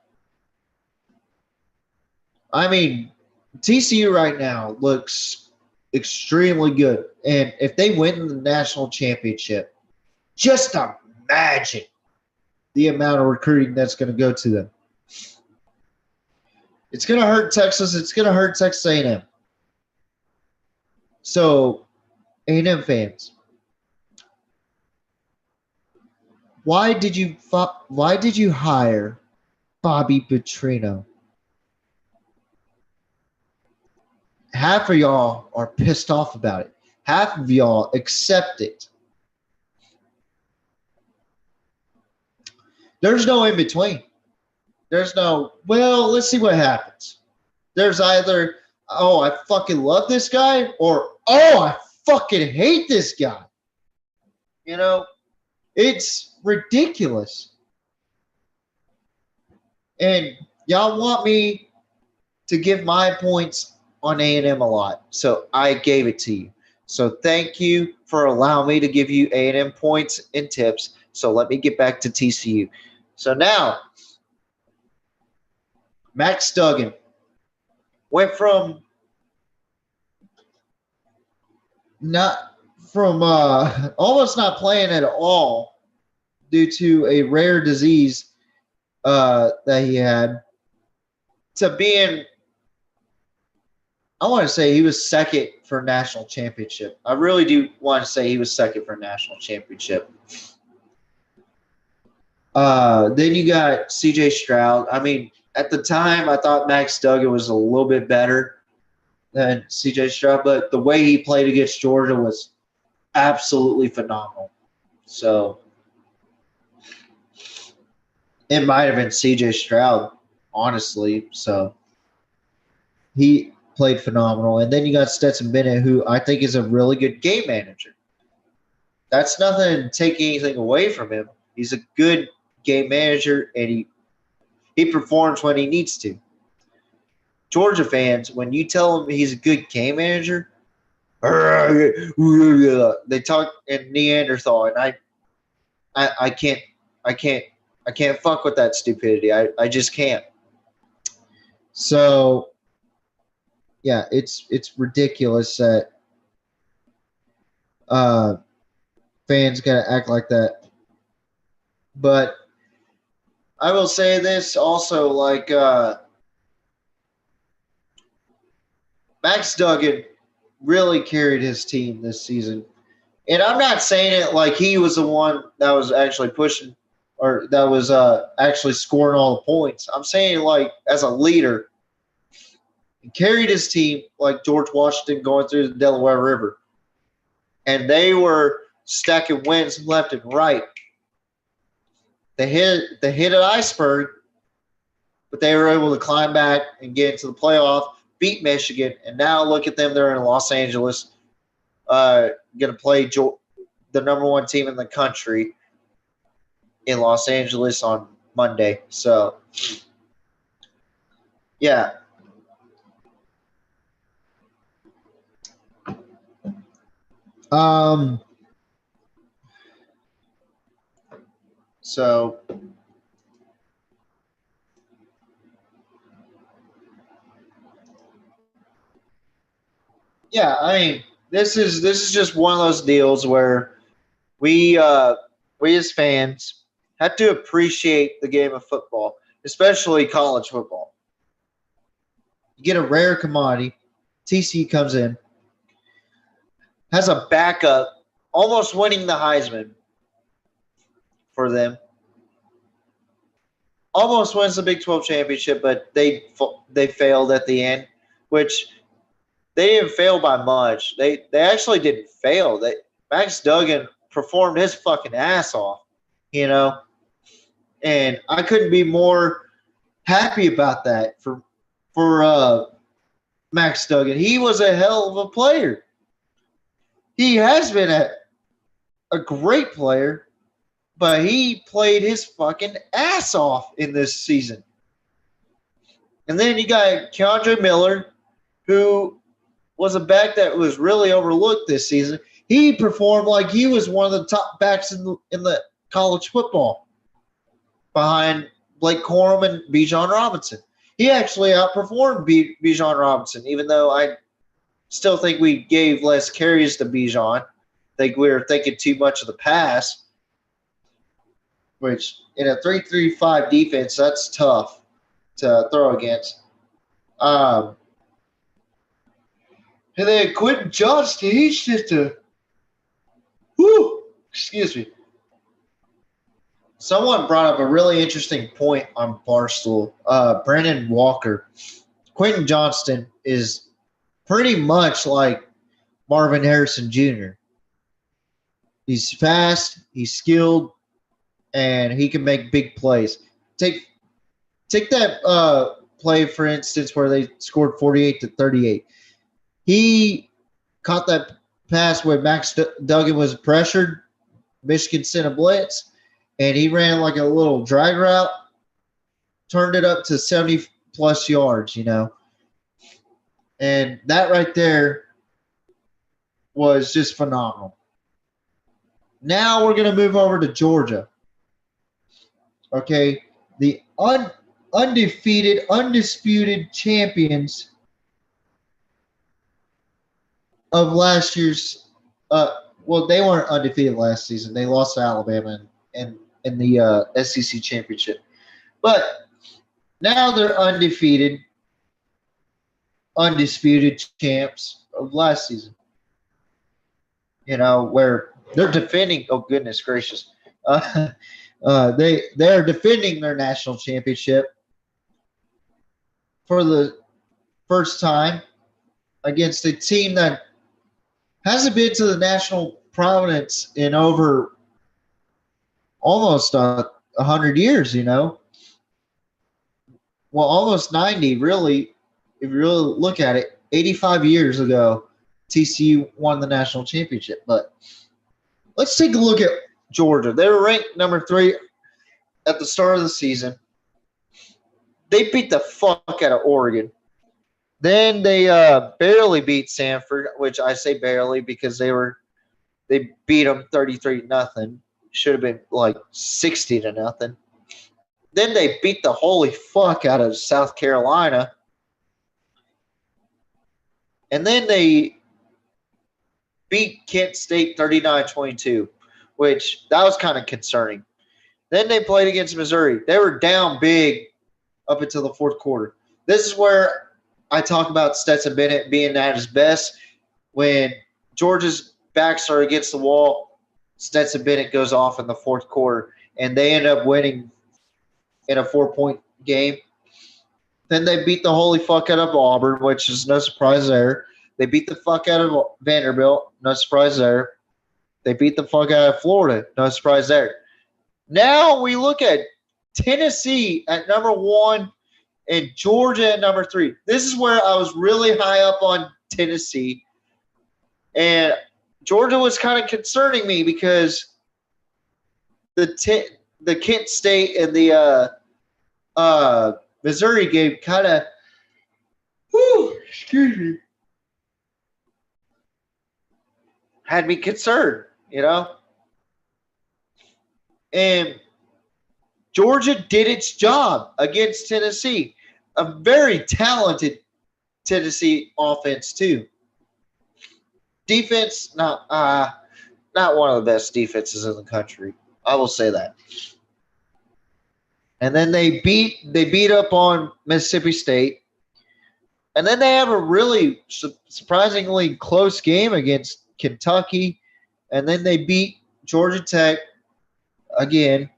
I mean, TCU right now looks extremely good. And if they win the national championship, just imagine the amount of recruiting that's going to go to them. It's going to hurt Texas. It's going to hurt Texas A&M. So, A&M fans, why did you hire Bobby Petrino? Half of y'all are pissed off about it. Half of y'all accept it. There's no in between. There's no, well, let's see what happens. There's either, oh, I fucking love this guy, or, oh, I fucking hate this guy. You know, it's ridiculous. And y'all want me to give my points on A&M a lot, so I gave it to you. So thank you for allowing me to give you A&M points and tips. So let me get back to TCU. So now, Max Duggan went from almost not playing at all due to a rare disease that he had to being, I want to say he was second for national championship. I really do want to say he was second for national championship. Then you got C.J. Stroud. I mean, at the time, I thought Max Duggan was a little bit better than C.J. Stroud, but the way he played against Georgia was absolutely phenomenal. So it might have been C.J. Stroud, honestly. So he played phenomenal. And then you got Stetson Bennett, who I think is a really good game manager. That's nothing to take anything away from him. He's a good game manager, and he performs when he needs to. Georgia fans, when you tell them he's a good game manager, they talk in Neanderthal, and I can't fuck with that stupidity. I just can't. So yeah, it's ridiculous that fans gotta act like that. But I will say this also, like Max Duggan really carried his team this season. And I'm not saying it like he was the one that was actually pushing or that was actually scoring all the points. I'm saying like as a leader, he carried his team like George Washington going through the Delaware River. And they were stacking wins left and right. They hit an iceberg, but they were able to climb back and get into the playoff, beat Michigan, and now look at them. They're in Los Angeles, going to play the number one team in the country in Los Angeles on Monday. So, yeah. So yeah, I mean, this is just one of those deals where we as fans have to appreciate the game of football, especially college football. You get a rare commodity. TCU comes in, has a backup, almost winning the Heisman for them. Almost wins the Big 12 championship, but they failed at the end, which they didn't fail by much. They actually didn't fail. Max Duggan performed his fucking ass off, you know, and I couldn't be more happy about that for Max Duggan. He was a hell of a player. He has been a great player, but he played his fucking ass off in this season. And then you got Keandre Miller, who was a back that was really overlooked this season. He performed like he was one of the top backs in the college football behind Blake Corum and Bijan Robinson. He actually outperformed Bijan Robinson, even though I still think we gave less carries to Bijan. I think we were thinking too much of the pass, which in a 3-3-5 defense, that's tough to throw against. And then Quentin Johnston, he's just excuse me. Someone brought up a really interesting point on Barstool. Brandon Walker. Quentin Johnston is pretty much like Marvin Harrison Jr. He's fast, he's skilled, and he can make big plays. Take that play, for instance, where they scored 48-38. He caught that pass where Max Duggan was pressured. Michigan sent a blitz, and he ran like a little drag route, turned it up to 70-plus yards, you know. And that right there was just phenomenal. Now we're going to move over to Georgia. Okay, the undefeated, undisputed champions of last year's well, they weren't undefeated last season. They lost to Alabama in the SEC championship. But Now they're undisputed champs of last season. Where they're defending. Oh goodness gracious! They are defending their national championship for the first time against a team that hasn't been to the national prominence in over almost 100 years. Well, almost 90, really. If you really look at it, 85 years ago, TCU won the national championship. But let's take a look at Georgia. They were ranked number 3 at the start of the season. They beat the fuck out of Oregon. Then they barely beat Sanford, which I say barely because they beat them 33-0. Should have been like 60-0. Then they beat the holy fuck out of South Carolina. And then they beat Kent State 39-22, which that was kind of concerning. Then they played against Missouri. They were down big up until the fourth quarter. This is where I talk about Stetson Bennett being at his best. When Georgia's backs are against the wall, Stetson Bennett goes off in the fourth quarter, and they end up winning in a 4-point game. Then they beat the holy fuck out of Auburn, which is no surprise there. They beat the fuck out of Vanderbilt, no surprise there. They beat the fuck out of Florida, no surprise there. Now we look at Tennessee at number 1 and Georgia at number 3. This is where I was really high up on Tennessee. And Georgia was kind of concerning me because the Kent State and the Missouri game kind of, had me concerned, And Georgia did its job against Tennessee. A very talented Tennessee offense, too. Defense, not one of the best defenses in the country. I will say that. And then they beat up on Mississippi State. And then they have a really surprisingly close game against Kentucky. And then they beat Georgia Tech again.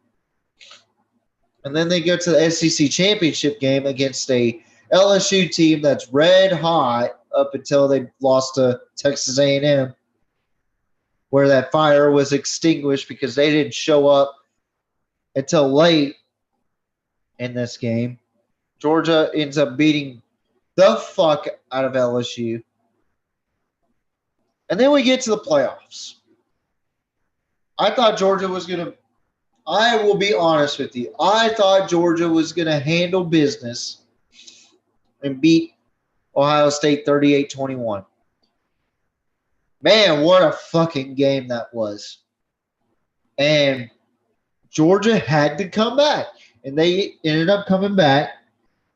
And then they go to the SEC championship game against a LSU team that's red hot up until they lost to Texas A&M, where that fire was extinguished because they didn't show up until late in this game. Georgia ends up beating the fuck out of LSU. And then we get to the playoffs. I thought Georgia was going to – I will be honest with you. I thought Georgia was going to handle business and beat Ohio State 38-21. Man, what a fucking game that was. And Georgia had to come back. And they ended up coming back.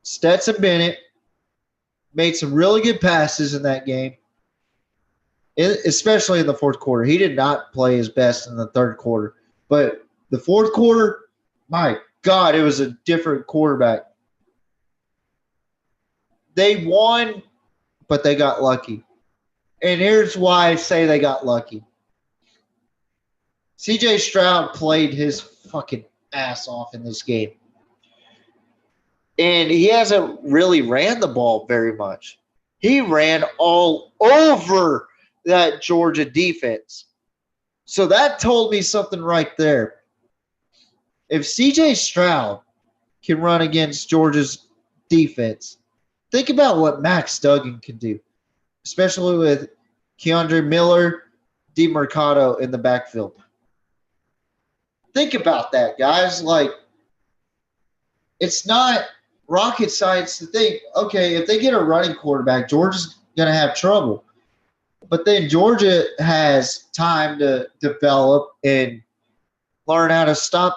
Stetson Bennett made some really good passes in that game, especially in the fourth quarter. He did not play his best in the third quarter. But the fourth quarter, my God, it was a different quarterback. They won, but they got lucky. And here's why I say they got lucky. CJ Stroud played his fucking ass off in this game. And he hasn't really ran the ball very much. He ran all over that Georgia defense. So that told me something right there. If CJ Stroud can run against Georgia's defense, think about what Max Duggan can do, especially with Keandre Miller, DeMercado in the backfield. Think about that, guys. Like, it's not rocket science to think, okay, if they get a running quarterback, Georgia's going to have trouble. But then Georgia has time to develop and learn how to stop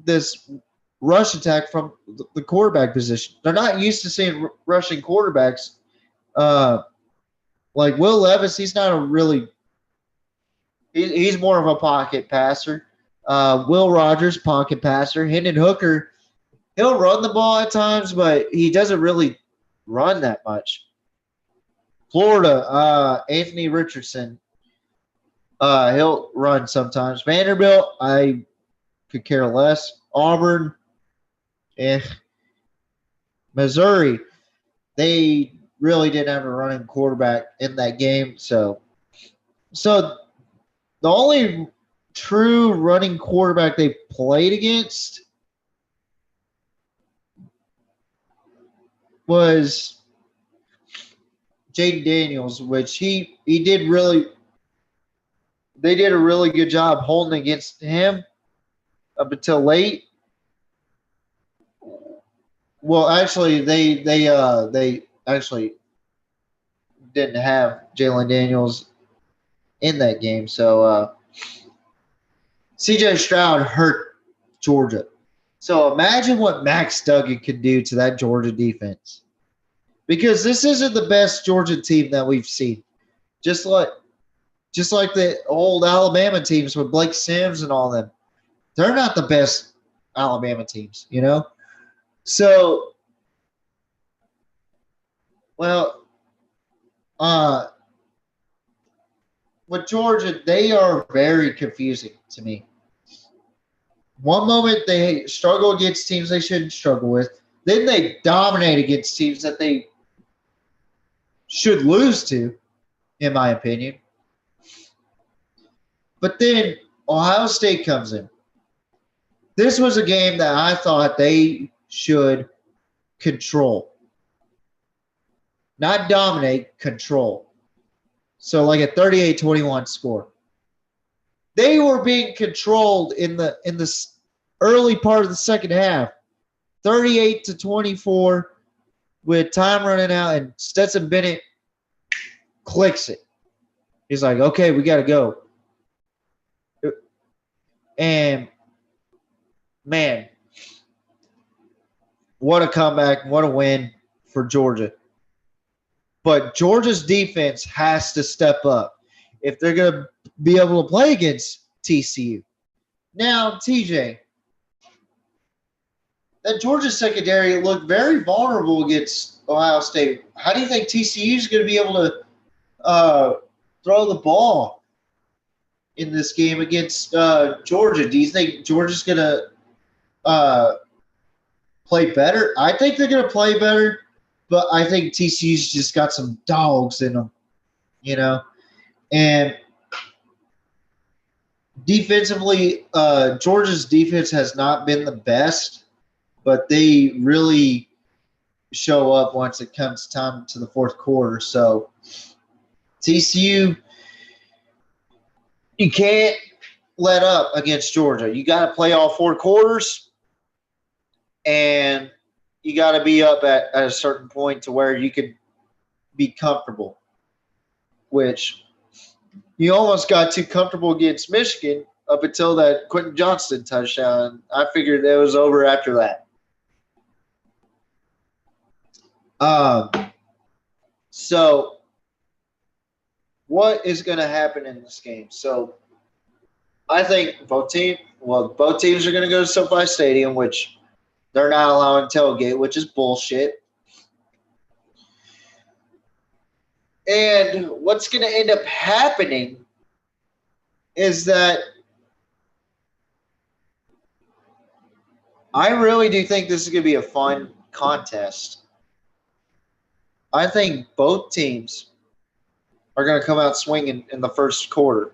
this rush attack from the quarterback position. They're not used to seeing rushing quarterbacks. Like Will Levis, he's not a really – he's more of a pocket passer. Will Rogers, pocket passer. Hendon Hooker, he'll run the ball at times, but he doesn't really run that much. Florida, Anthony Richardson, he'll run sometimes. Vanderbilt, I could care less. Auburn, eh. Missouri, they really didn't have a running quarterback in that game. So the only true running quarterback they played against was Jaden Daniels, which they did a really good job holding against him up until late. Well, actually, they actually didn't have Jalen Daniels in that game, so C.J. Stroud hurt Georgia. So imagine what Max Duggan could do to that Georgia defense, because this isn't the best Georgia team that we've seen. Just like the old Alabama teams with Blake Sims and all them, they're not the best Alabama teams, you know. So, well, with Georgia, they are very confusing to me. One moment they struggle against teams they shouldn't struggle with. Then they dominate against teams that they should lose to, in my opinion. But then Ohio State comes in. This was a game that I thought they should control. Not dominate, control. So like a 38-21 score. They were being controlled in the early part of the second half. 38-24 with time running out, and Stetson Bennett clicks it. He's like, okay, we got to go. And, man, what a comeback, what a win for Georgia. But Georgia's defense has to step up if they're going to be able to play against TCU. Now, TJ, that Georgia secondary looked very vulnerable against Ohio State. How do you think TCU is going to be able to throw the ball in this game against Georgia? Do you think Georgia's going to play better? I think they're going to play better, but I think TCU's just got some dogs in them, you know. And defensively, Georgia's defense has not been the best, but they really show up once it comes time to the fourth quarter. So TCU, you can't let up against Georgia. You got to play all four quarters, and you got to be up at a certain point to where you could be comfortable, which you almost got too comfortable against Michigan up until that Quentin Johnston touchdown. I figured it was over after that. So what is going to happen in this game? So I think both teams are going to go to SoFi Stadium, which they're not allowing tailgate, which is bullshit. And what's going to end up happening is that I really do think this is going to be a fun contest. I think both teams are going to come out swinging in the first quarter.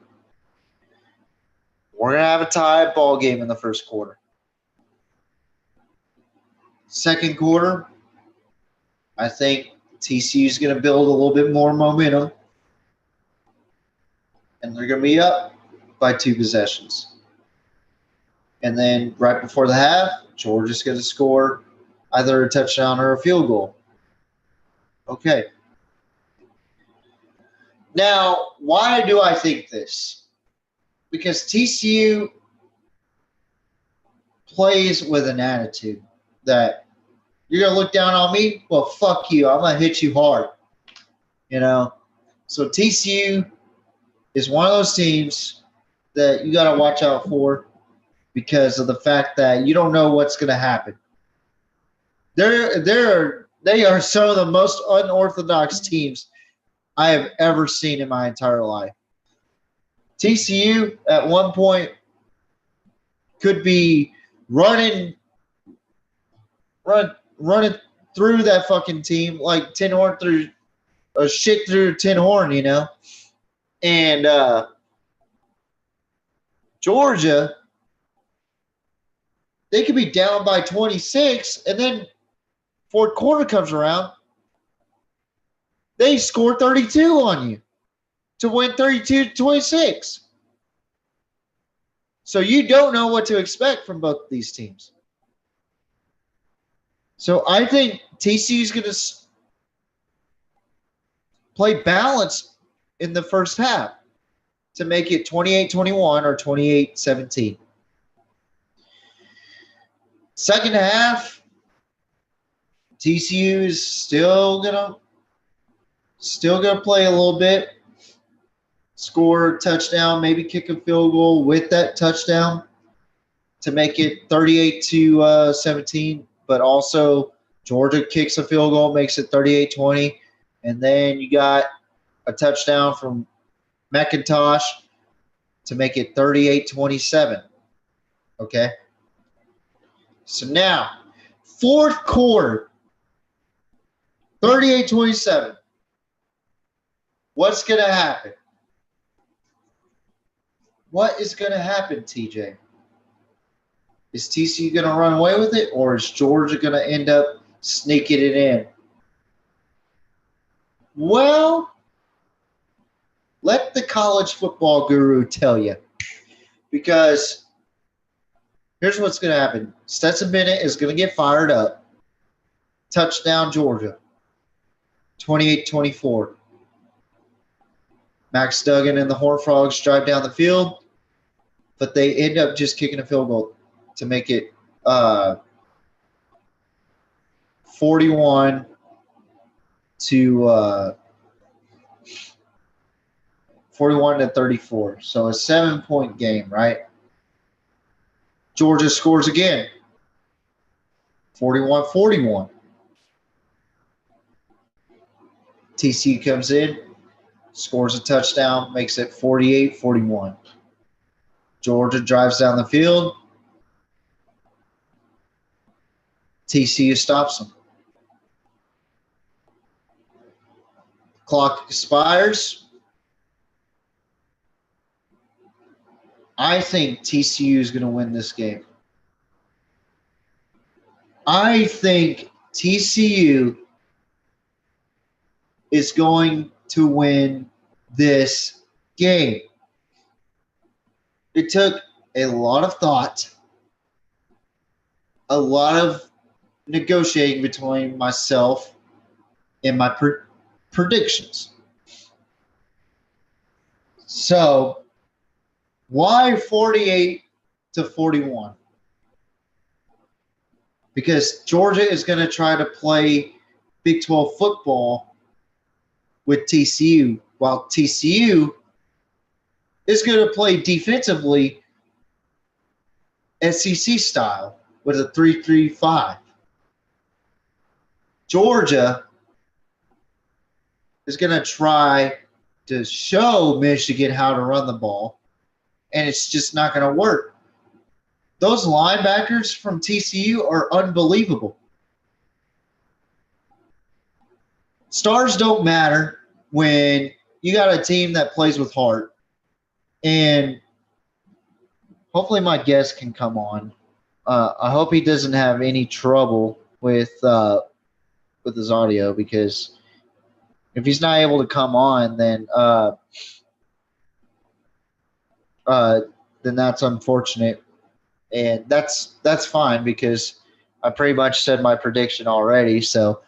We're going to have a tie ball game in the first quarter. Second quarter, I think TCU is going to build a little bit more momentum, and they're going to be up by 2 possessions. And then right before the half, Georgia's going to score either a touchdown or a field goal. Okay. Now, why do I think this? Because TCU plays with an attitude that you're going to look down on me? Well, fuck you. I'm going to hit you hard. You know? So TCU is one of those teams that you got to watch out for because of the fact that you don't know what's going to happen. They are some of the most unorthodox teams I have ever seen in my entire life. TCU at one point could be running through that fucking team like Tin Horn through a shit through Tin Horn, you know. And Georgia, they could be down by 26, and then fourth quarter comes around, they score 32 on you to win 32-26. So you don't know what to expect from both these teams. So I think TCU is going to play balance in the first half to make it 28-21 or 28-17. Second half, TCU is still gonna play a little bit, score a touchdown, maybe kick a field goal with that touchdown to make it 38-17. But also Georgia kicks a field goal, makes it 38-20, and then you got a touchdown from McIntosh to make it 38-27. Okay. So now, fourth quarter, 38-27. What's going to happen? What is going to happen, TJ? Is TCU going to run away with it, or is Georgia going to end up sneaking it in? Well, let the college football guru tell you. Because here's what's going to happen. Stetson Bennett is going to get fired up. Touchdown, Georgia. 28-24. Max Duggan and the Horned Frogs drive down the field, but they end up just kicking a field goal to make it 41 to 34. So a 7-point game, right? Georgia scores again. 41-41. TCU comes in, scores a touchdown, makes it 48-41. Georgia drives down the field. TCU stops them. Clock expires. I think TCU is going to win this game. I think TCU is going to win this game. It took a lot of thought, a lot of negotiating between myself and my predictions. So, why 48-41? Because Georgia is going to try to play Big 12 football with TCU, while TCU is going to play defensively SEC style with a 3-3-5. Georgia is going to try to show Michigan how to run the ball, and it's just not going to work. Those linebackers from TCU are unbelievable. Stars don't matter when you got a team that plays with heart. And hopefully my guest can come on. I hope he doesn't have any trouble with his audio, because if he's not able to come on, then that's unfortunate. And that's fine, because I pretty much said my prediction already. So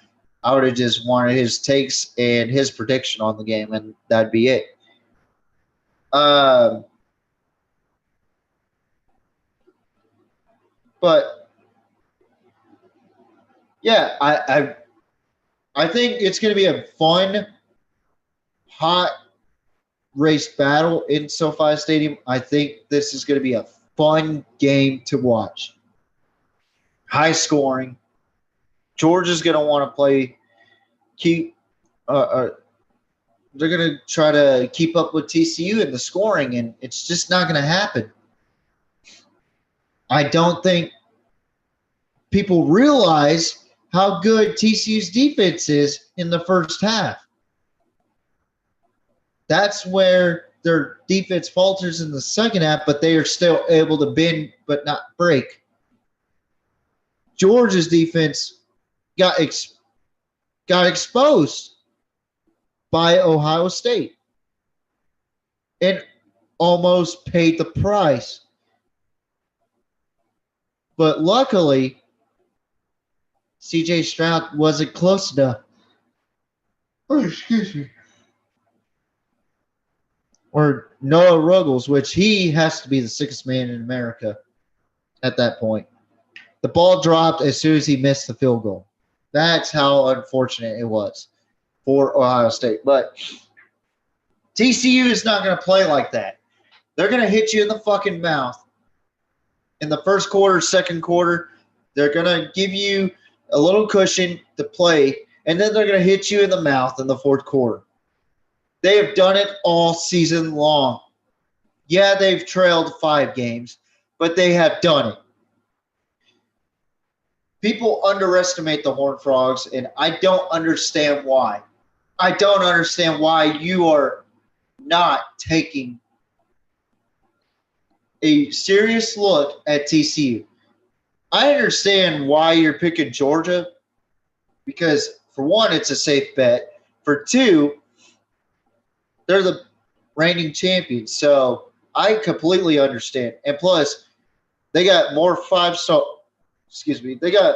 I would have just wanted his takes and his prediction on the game, and that'd be it. But yeah, I think it's going to be a fun, hot race battle in SoFi Stadium. I think this is going to be a fun game to watch. High scoring. Georgia's going to want to they're going to try to keep up with TCU in the scoring, and it's just not going to happen. I don't think people realize how good TCU's defense is in the first half. That's where their defense falters in the second half, but they are still able to bend but not break. Georgia's defense got exposed by Ohio State and almost paid the price. But luckily, C.J. Stroud wasn't close enough. Oh, excuse me. Or Noah Ruggles, which he has to be the sickest man in America at that point. The ball dropped as soon as he missed the field goal. That's how unfortunate it was for Ohio State. But TCU is not going to play like that. They're going to hit you in the fucking mouth in the first quarter, second quarter. They're going to give you a little cushion to play, and then they're going to hit you in the mouth in the fourth quarter. They have done it all season long. Yeah, they've trailed 5 games, but they have done it. People underestimate the Horned Frogs, and I don't understand why. I don't understand why you are not taking a serious look at TCU. I understand why you're picking Georgia because, for one, it's a safe bet. For two, they're the reigning champions, so I completely understand. And plus, they got more 5-star. They got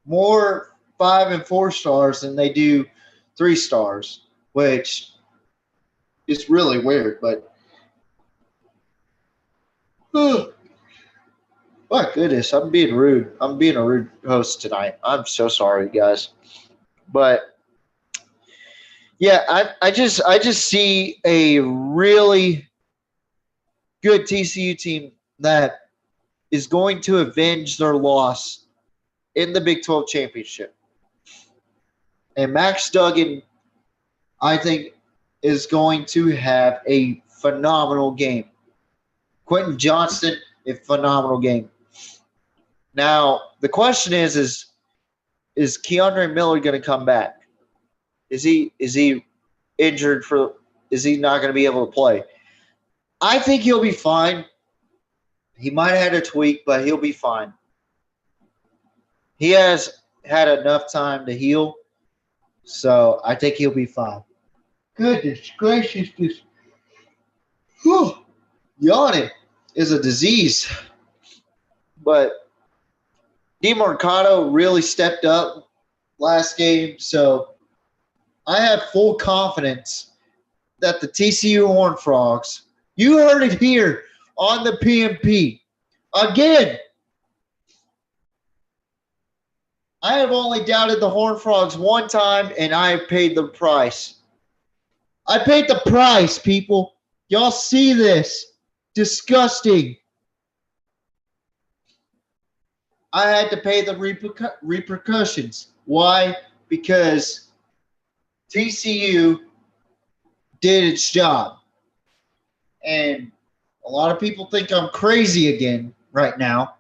more 5 and 4 stars than they do 3 stars, which is really weird. But my goodness, I'm being rude. I'm being a rude host tonight. I'm so sorry, guys. But yeah, I just see a really good TCU team that is going to avenge their loss in the Big 12 championship. And Max Duggan, I think, is going to have a phenomenal game. Quentin Johnston, a phenomenal game. Now, the question is Keandre Miller going to come back? Is he injured is he not going to be able to play? I think he'll be fine. He might have had a tweak, but he'll be fine. He has had enough time to heal, so I think he'll be fine. Goodness gracious, this yawning is a disease. But DeMarcado really stepped up last game, so I have full confidence that the TCU Horned Frogs, you heard it here on the PMP. Again, I have only doubted the Horned Frogs one time, and I have paid the price. I paid the price, people. Y'all see this? Disgusting. I had to pay the repercussions. Why? Because TCU did its job. And a lot of people think I'm crazy again right now.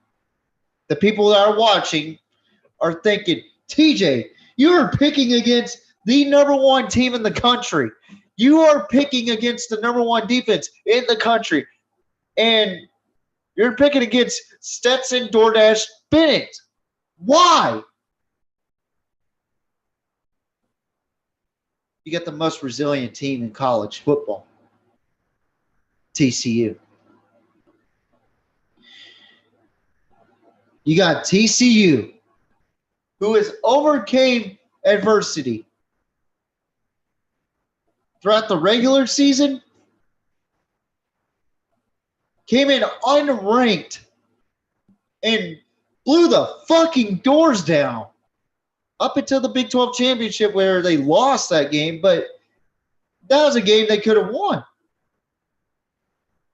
The people that are watching are thinking, TJ, you are picking against the number 1 team in the country. You are picking against the number 1 defense in the country. And you're picking against Stetson DoorDash Bennett. Why? You got the most resilient team in college football. TCU. You got TCU, who has overcame adversity throughout the regular season, came in unranked, and blew the fucking doors down up until the Big 12 championship where they lost that game, but that was a game they could have won.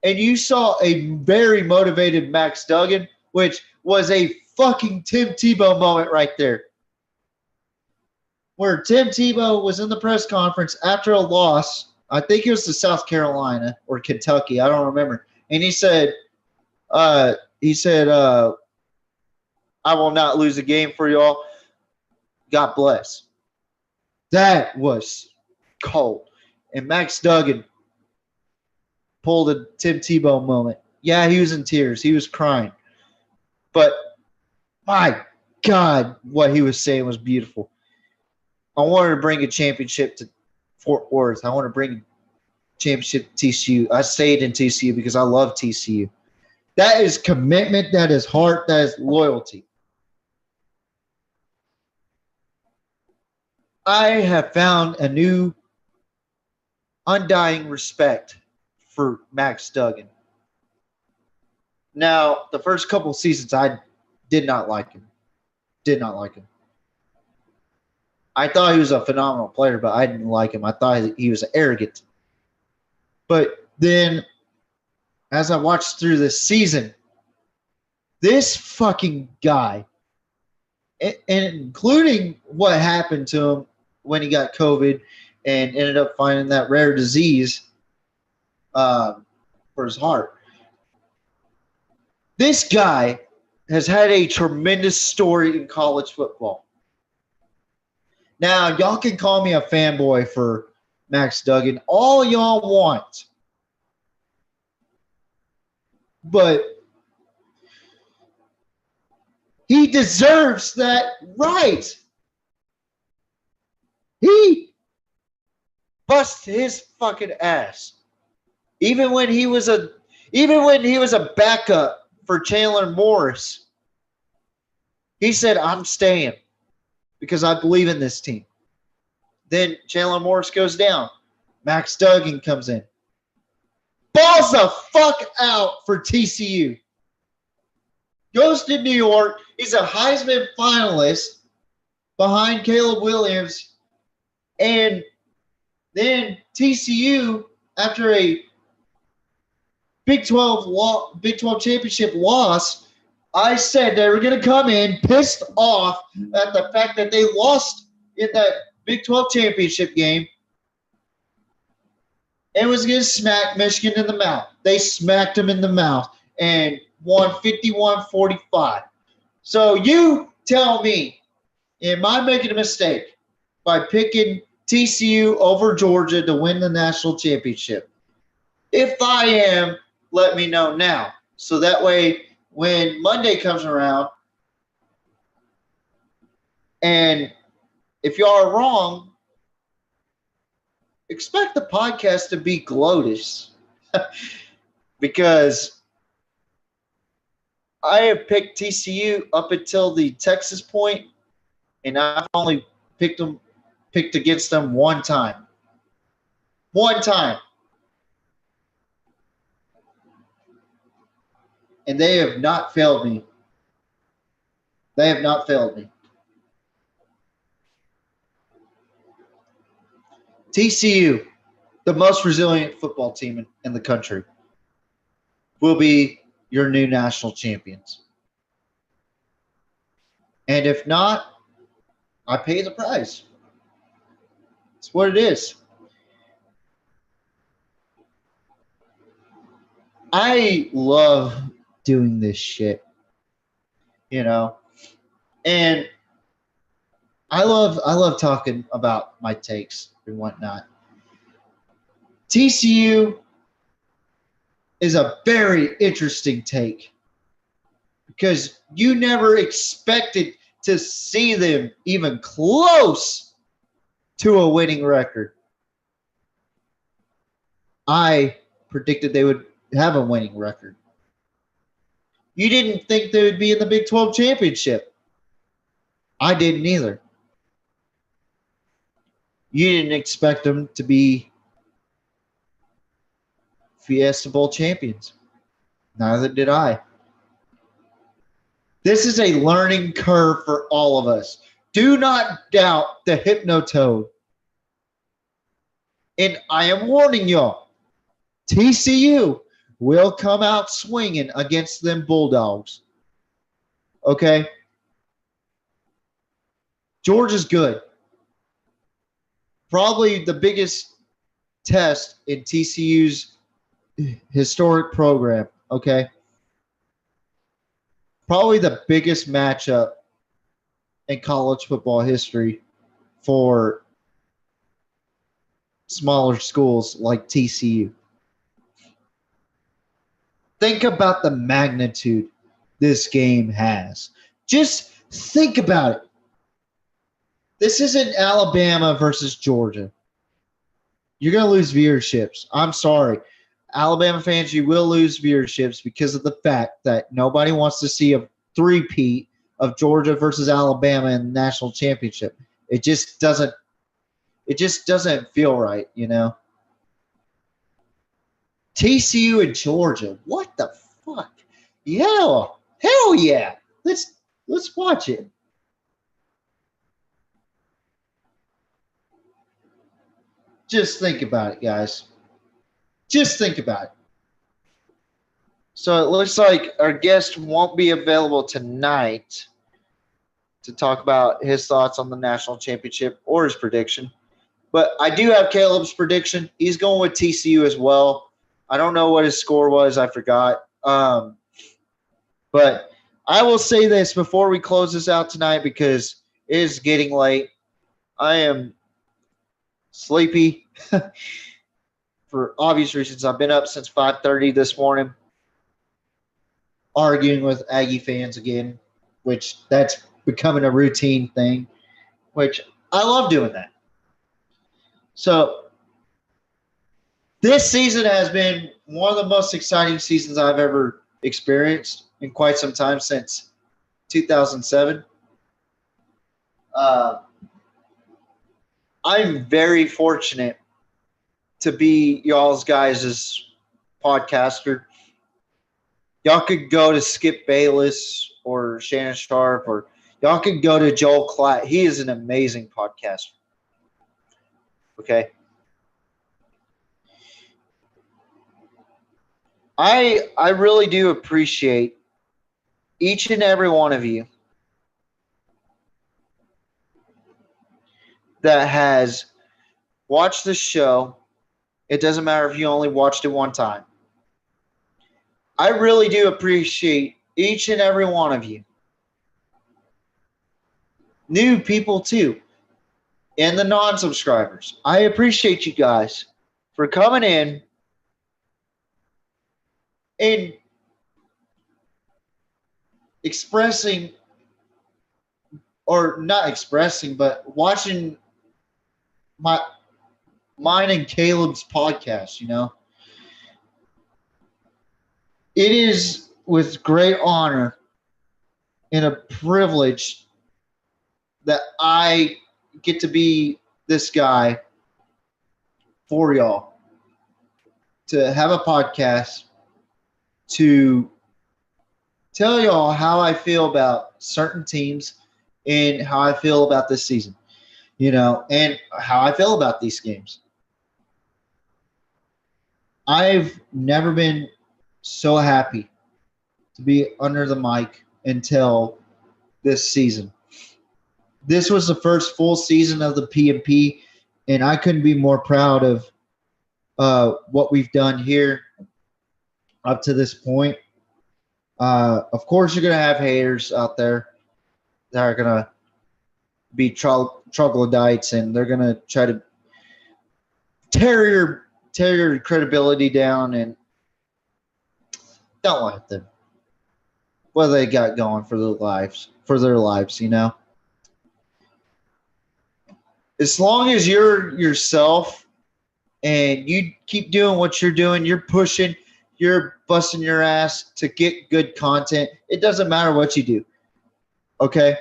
And you saw a very motivated Max Duggan, which was a fucking Tim Tebow moment right there. Where Tim Tebow was in the press conference after a loss. I think it was to South Carolina or Kentucky. I don't remember. And he said, I will not lose a game for y'all. God bless. That was cold. And Max Duggan pulled a Tim Tebow moment. Yeah, he was in tears. He was crying. But my God, what he was saying was beautiful. I wanted to bring a championship to Fort Worth. I want to bring a championship to TCU. I stayed in TCU because I love TCU. That is commitment. That is heart. That is loyalty. I have found a new undying respect for Max Duggan. Now, the first couple of seasons, I did not like him. Did not like him. I thought he was a phenomenal player, but I didn't like him. I thought he was arrogant. But then, as I watched through this season, this fucking guy, and including what happened to him when he got COVID and ended up finding that rare disease for his heart. This guy has had a tremendous story in college football. Now, y'all can call me a fanboy for Max Duggan all y'all want. But he deserves that right. He busted his fucking ass. Even when he was a backup for Chandler Morris, he said, I'm staying because I believe in this team. Then Chandler Morris goes down. Max Duggan comes in. Balls the fuck out for TCU. Goes to New York. He's a Heisman finalist behind Caleb Williams. And then TCU, after a Big 12 championship loss, I said they were going to come in pissed off at the fact that they lost in that Big 12 championship game and was going to smack Michigan in the mouth. They smacked them in the mouth and won 51-45. So you tell me, am I making a mistake by picking TCU over Georgia to win the national championship? If I am, let me know now. So that way, when Monday comes around, and if y'all are wrong, expect the podcast to be glorious. Because I have picked TCU up until the Texas point, and I've only picked against them one time. One time. And they have not failed me. They have not failed me. TCU, the most resilient football team in the country, will be your new national champions. And if not, I pay the price. It's what it is. I love doing this shit, and I love talking about my takes and whatnot. TCU is a very interesting take because you never expected to see them even close to a winning record. I predicted they would have a winning record. You didn't think they would be in the Big 12 championship. I didn't either. You didn't expect them to be Fiesta Bowl champions. Neither did I. This is a learning curve for all of us. Do not doubt the Hypnotoad. And I am warning y'all, TCU will come out swinging against them Bulldogs. Okay? Georgia's good. Probably the biggest test in TCU's historic program. Okay? Probably the biggest matchup in college football history for smaller schools like TCU. Think about the magnitude this game has. Just think about it. This isn't Alabama versus Georgia. You're going to lose viewerships. I'm sorry. Alabama fans, you will lose viewerships because of the fact that nobody wants to see a three-peat of Georgia versus Alabama in the national championship. It just doesn't feel right, you know. TCU and Georgia. What the fuck? Yeah. Hell yeah. Let's watch it. Just think about it, guys. Just think about it. So it looks like our guest won't be available tonight to talk about his thoughts on the national championship or his prediction. But I do have Caleb's prediction. He's going with TCU as well. I don't know what his score was. I forgot. But I will say this before we close this out tonight because it is getting late. I am sleepy for obvious reasons. I've been up since 5:30 this morning arguing with Aggie fans again, which that's becoming a routine thing, which I love doing that. So this season has been one of the most exciting seasons I've ever experienced in quite some time since 2007. I'm very fortunate to be y'all's guys' podcaster. Y'all could go to Skip Bayless or Shannon Sharp, or y'all could go to Joel Klatt. He is an amazing podcaster. Okay. I really do appreciate each and every one of you that has watched this show. It doesn't matter if you only watched it one time. I really do appreciate each and every one of you. New people too, and the non-subscribers. I appreciate you guys for coming in and expressing, or not expressing, but watching mine and Caleb's podcast, you know. It is with great honor and a privilege that I get to be this guy for y'all, to have a podcast, to tell y'all how I feel about certain teams and how I feel about this season, you know, and how I feel about these games. I've never been so happy to be under the mic until this season. This was the first full season of the PMP, and I couldn't be more proud of what we've done here up to this point. Of course, you're going to have haters out there that are going to be troglodytes, and they're going to try to tear your credibility down, and don't let them. What they got going for their lives, you know. As long as you're yourself and you keep doing what you're doing, you're pushing, you're busting your ass to get good content. It doesn't matter what you do. Okay?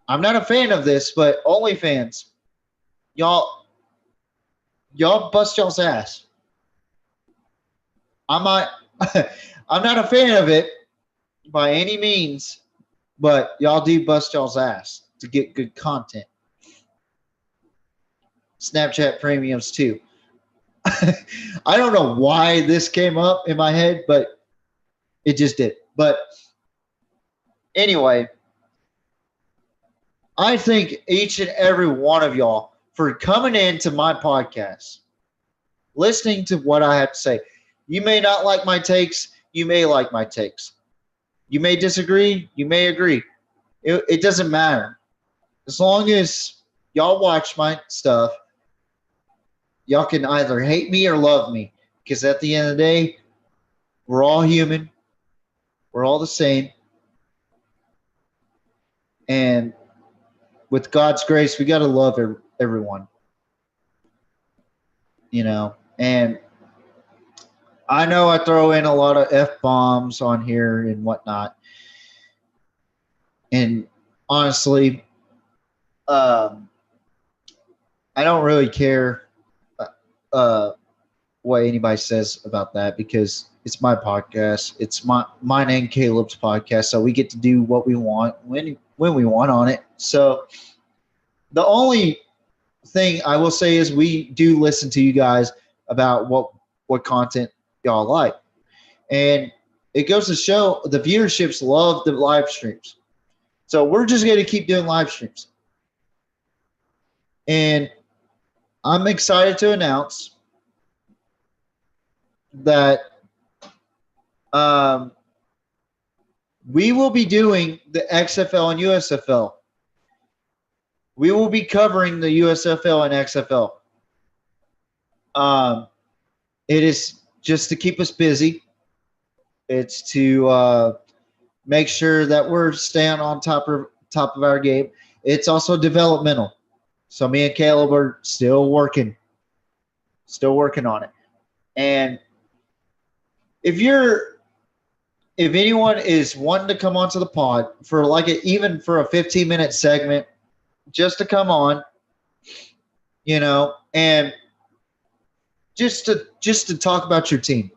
I'm not a fan of this, but OnlyFans, y'all bust y'all's ass. I'm not a fan of it by any means, but y'all do bust y'all's ass to get good content. Snapchat premiums too. I don't know why this came up in my head, but it just did. But Anyway, I thank each and every one of y'all for coming into my podcast, listening to what I have to say. You may not like my takes. You may like my takes. You may disagree. You may agree. It doesn't matter. As long as y'all watch my stuff, y'all can either hate me or love me. Because at the end of the day, we're all human. We're all the same. And with God's grace, we got to love everyone. And I know I throw in a lot of F-bombs on here and whatnot. And honestly, I don't really care what anybody says about that because it's my podcast. It's mine and Caleb's podcast, so we get to do what we want when we want on it. So the only thing I will say is we do listen to you guys about what content y'all like. And it goes to show the viewerships love the live streams. So we're just going to keep doing live streams. And I'm excited to announce that we will be doing the XFL and USFL. We will be covering the USFL and XFL. It is just to keep us busy. It's to make sure that we're staying on top of our game. It's also developmental. So me and Caleb are still working on it. And if anyone is wanting to come onto the pod for even for a 15-minute segment, just to come on, and just to talk about your team,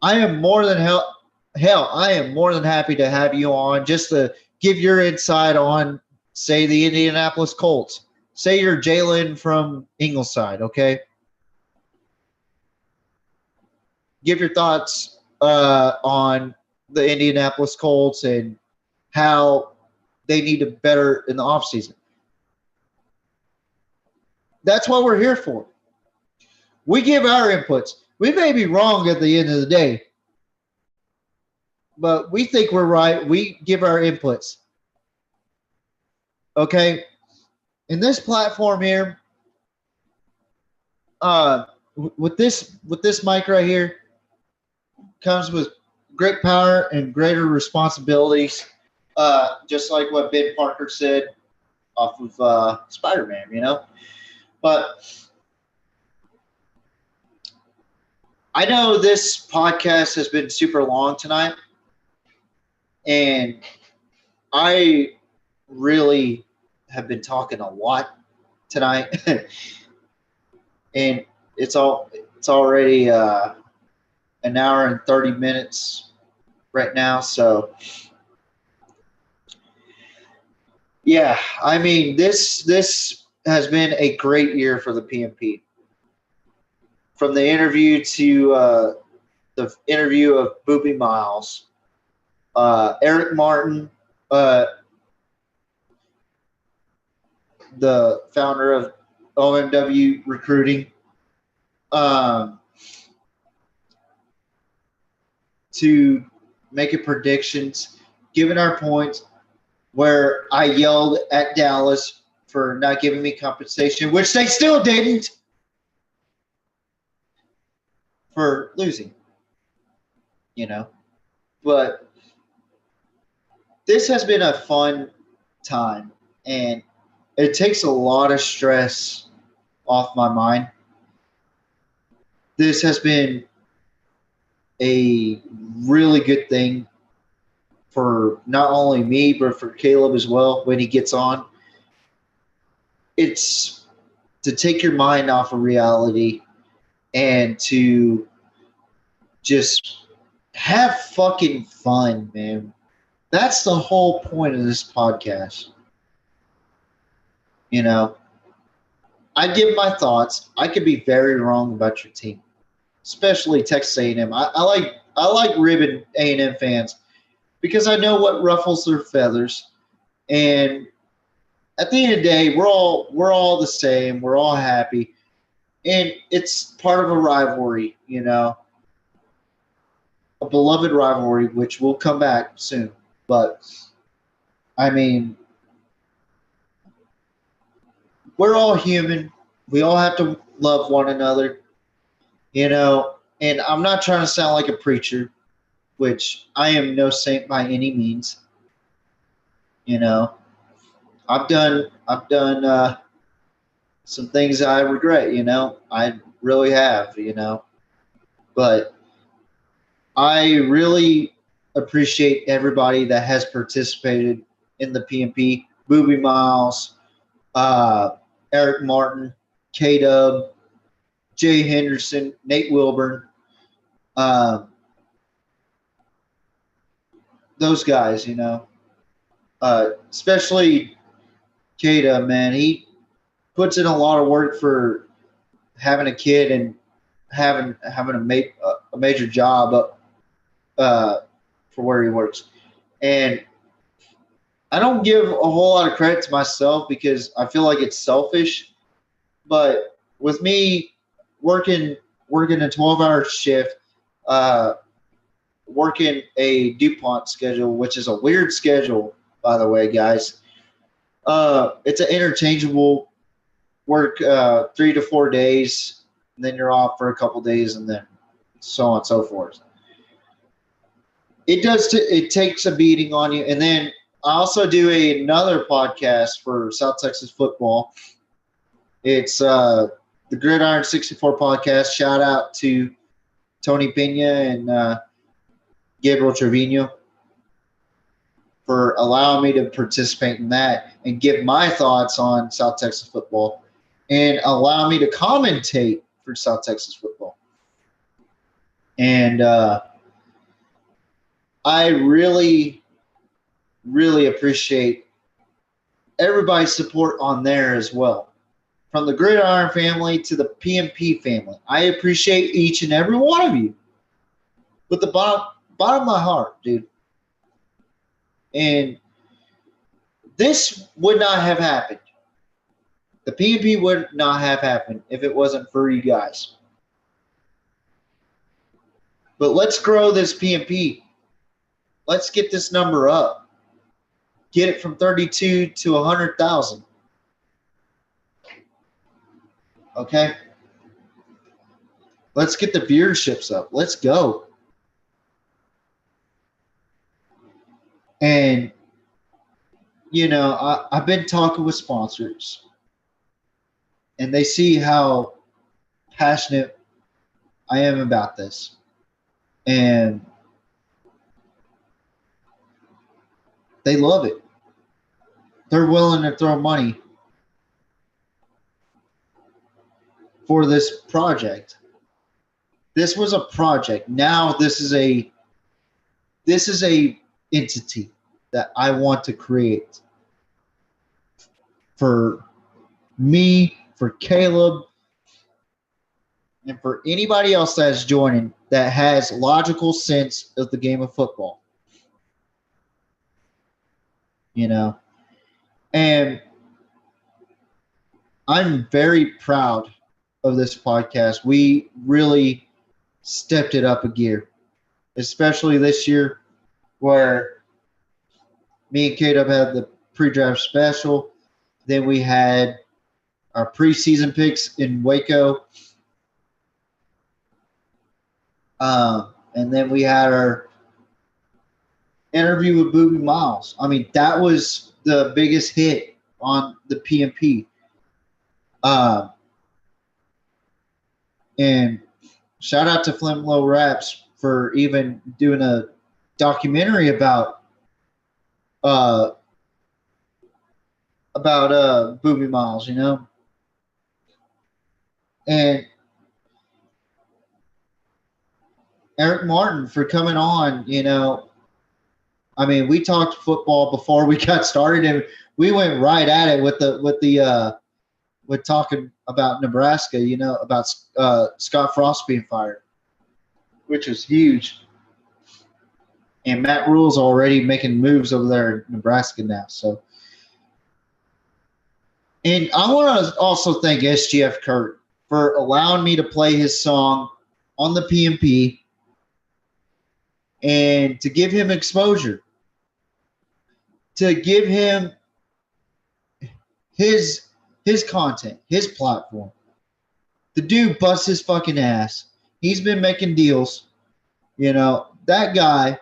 I am more than I am more than happy to have you on just to give your insight on, say, the Indianapolis Colts. Say you're Jalen from Ingleside, okay? Give your thoughts on the Indianapolis Colts and how they need to better in the offseason. That's what we're here for. We give our inputs. We may be wrong at the end of the day, but we think we're right. We give our inputs. Okay? In this platform here, with this mic right here, comes with great power and greater responsibilities, just like what Ben Parker said off of Spider-Man, But I know this podcast has been super long tonight, and I really have been talking a lot tonight, and it's already an hour and 30 minutes right now. So yeah, I mean this has been a great year for the PMP. From the interview to the interview of Boobie Miles, Eric Martin, the founder of OMW Recruiting, to making predictions, giving our points, where I yelled at Dallas for not giving me compensation, which they still didn't, for losing, But this has been a fun time, and it takes a lot of stress off my mind. This has been a really good thing for not only me, but for Caleb as well when he gets on. It's to take your mind off of reality and to just have fucking fun, man. That's the whole point of this podcast. I give my thoughts. I could be very wrong about your team, especially Texas A&M. I like ribbing A&M fans because I know what ruffles their feathers. And at the end of the day, we're all the same. We're all happy. And it's part of a rivalry, you know, a beloved rivalry, which will come back soon. But, I mean, we're all human. We all have to love one another, you know. And I'm not trying to sound like a preacher, which I am no saint by any means. You know, I've done some things I regret. You know, I really have. You know, but I really appreciate everybody that has participated in the PMP. Booby Miles, Eric Martin, K Dub, Jay Henderson, Nate Wilburn, those guys, you know, especially K Dub, man. He puts in a lot of work for having a kid and having a major job for where he works. And I don't give a whole lot of credit to myself because I feel like it's selfish. But with me working a 12-hour shift, working a DuPont schedule, which is a weird schedule, by the way, guys. It's an interchangeable work 3 to 4 days, and then you're off for a couple days, and then so on and so forth. It takes a beating on you. And then I also do another podcast for South Texas football. It's the Gridiron 64 podcast. Shout out to Tony Pena and Gabriel Trevino for allowing me to participate in that and give my thoughts on South Texas football and allow me to commentate for South Texas football. And I really, really appreciate everybody's support on there as well. From the Gridiron family to the PMP family. I appreciate each and every one of you. With the bottom of my heart, dude. And this would not have happened. The PMP would not have happened if it wasn't for you guys. But let's grow this PMP. Let's get this number up. Get it from 32 to 100,000. Okay? Let's get the viewerships up. Let's go. And, you know, I've been talking with sponsors. And they see how passionate I am about this. And they love it. They're willing to throw money for this project. This was a project. Now this is a entity that I want to create for me, for Caleb, and for anybody else that is joining that has logical sense of the game of football. You know, and I'm very proud of this podcast. We really stepped it up a gear, especially this year where me and Kate had the pre-draft special. Then we had our preseason picks in Waco. And then we had our interview with Booby Miles. I mean, that was the biggest hit on the PMP. And shout out to Flint Low Raps for even doing a documentary about Booby Miles, you know. And Eric Martin for coming on, you know. I mean, we talked football before we got started, and we went right at it with talking about Nebraska, you know, about Scott Frost being fired, which was huge. And Matt Rule's already making moves over there in Nebraska now. So, and I want to also thank SGF Kurt for allowing me to play his song on the PMP and to give him exposure, to give him his content, his platform. The dude busts his fucking ass. He's been making deals. You know, that guy,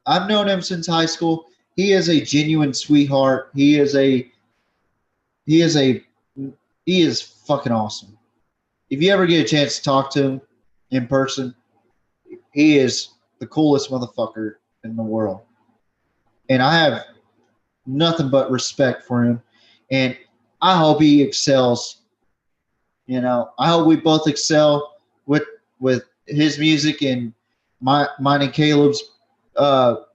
I've known him since high school. He is a genuine sweetheart. He is fucking awesome. If you ever get a chance to talk to him in person, he is the coolest motherfucker in the world. And I have nothing but respect for him. And I hope he excels. You know, I hope we both excel with his music and mine and Caleb's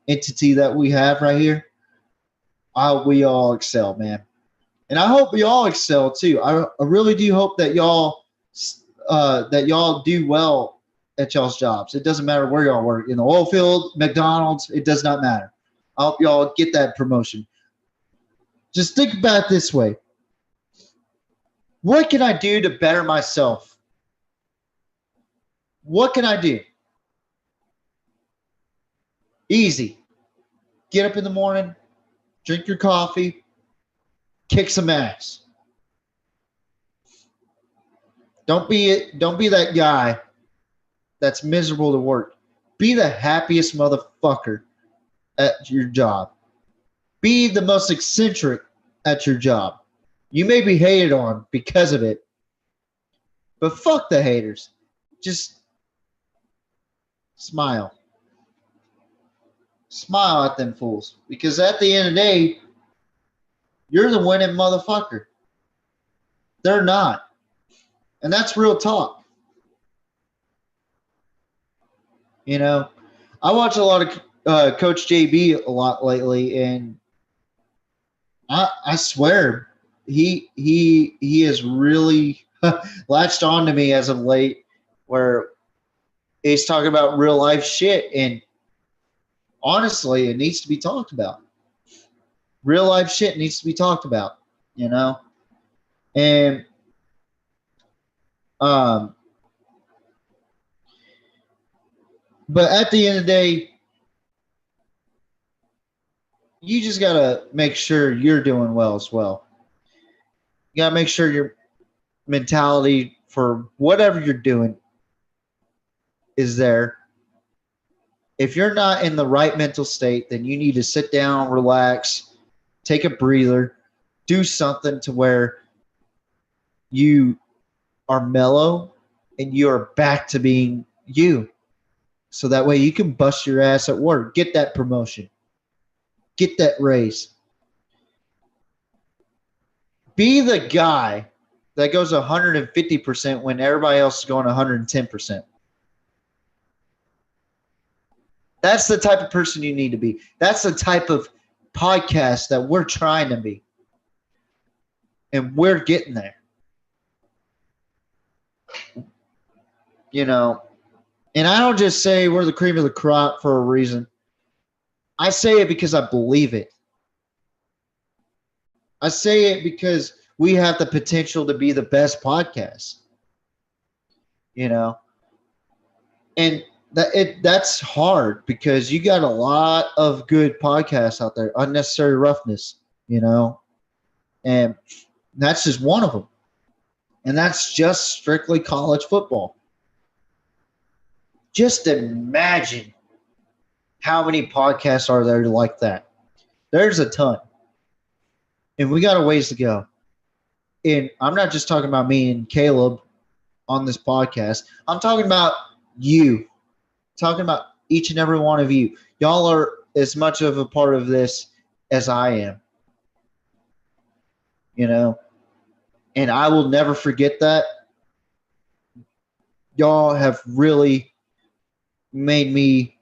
entity that we have right here. I hope we all excel, man. And I hope we all excel too. I really do hope that y'all do well at y'all's jobs. It doesn't matter where y'all work, in the oil field, McDonald's, it does not matter. I hope y'all get that promotion. Just think about it this way. What can I do to better myself? What can I do? Easy. Get up in the morning, drink your coffee, kick some ass. Don't be that guy that's miserable to work. Be the happiest motherfucker at your job. Be the most eccentric at your job. You may be hated on because of it, but fuck the haters. Just smile. Smile at them fools, because at the end of the day, you're the winning motherfucker. They're not. And that's real talk. You know, I watch a lot of Coach JB a lot lately, and I swear he has really latched on to me as of late, where he's talking about real life shit, and honestly, it needs to be talked about. Real life shit needs to be talked about, you know? And but at the end of the day, you just got to make sure you're doing well as well. You got to make sure your mentality for whatever you're doing is there. If you're not in the right mental state, then you need to sit down, relax, take a breather, do something to where you are mellow and you are back to being you. So that way you can bust your ass at work, get that promotion, get that raise. Be the guy that goes 150% when everybody else is going 110%. That's the type of person you need to be. That's the type of podcast that we're trying to be. And we're getting there. You know, and I don't just say we're the cream of the crop for a reason. I say it because I believe it. I say it because we have the potential to be the best podcast. You know, and that's hard because you got a lot of good podcasts out there. Unnecessary Roughness, you know, and that's just one of them. And that's just strictly college football. Just imagine how many podcasts are there like that. There's a ton. And we got a ways to go. And I'm not just talking about me and Caleb on this podcast. I'm talking about you. Talking about each and every one of you. Y'all are as much of a part of this as I am. You know? And I will never forget that. Y'all have really made me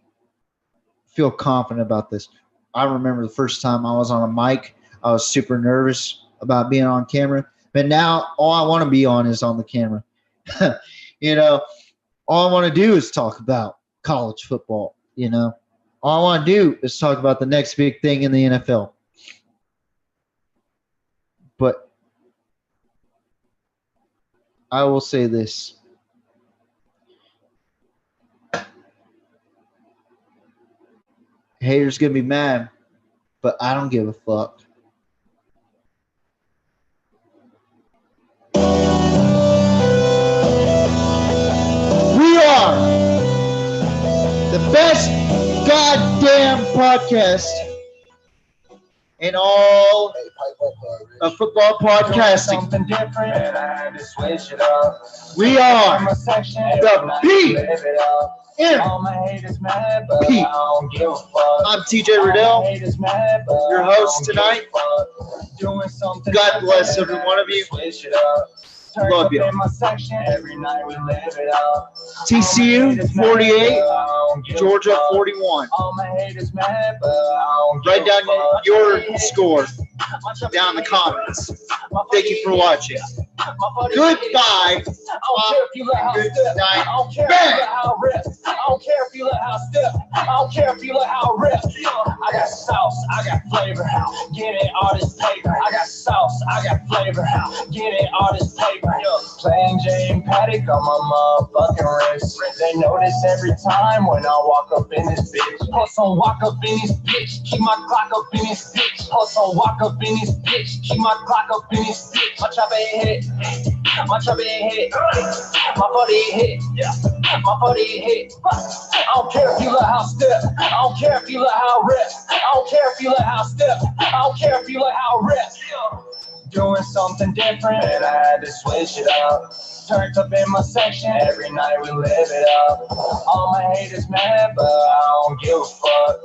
feel confident about this. I remember the first time I was on a mic, I was super nervous about being on camera. But now all I want to be on is on the camera. You know, all I want to do is talk about college football, you know. All I want to do is talk about the next big thing in the NFL. But I will say this. Haters going to be mad, but I don't give a fuck. We are the best goddamn podcast in all of football podcasting. Something different, and I had to switch it up. We are I'm a section, the all my haters mad, but PMP. I don't give a fuck. I'm TJ Riddell, Haters mad, but your I host don't give tonight. a fuck. Doing something God bless different, every one of and I had to you. switch it up. Turn Love up you. in my section, every night we live it up. TCU 48, Georgia Georgia 41. All my haters mad, but I don't Write give a down fuck. your score down in the comments. Thank you for watching. Goodbye. I don't care if you let how Good step. night. I don't care if you let how rip. I don't care if you let how step. I don't care if you let how rip. I got sauce, I got flavor. Get it, all this paper. I got sauce, I got flavor. Get it, all this paper. Plain Jane Paddock on my motherfucking wrist. They notice every time when I walk up in this bitch. Plus on walk up in this bitch. Keep my clock up in this bitch. Plus on walk up in this bitch. Keep my clock up in this bitch. My chopper ain't hit. My chopper ain't hit. My body ain't hit. My body ain't hit. I don't care if you let how step. I don't care if you let how rip. I don't care if you let how step. I don't care if you let how rip. Doing something different, and I had to switch it up. Turned up in my section, every night we live it up. All my haters mad, but I don't give a fuck.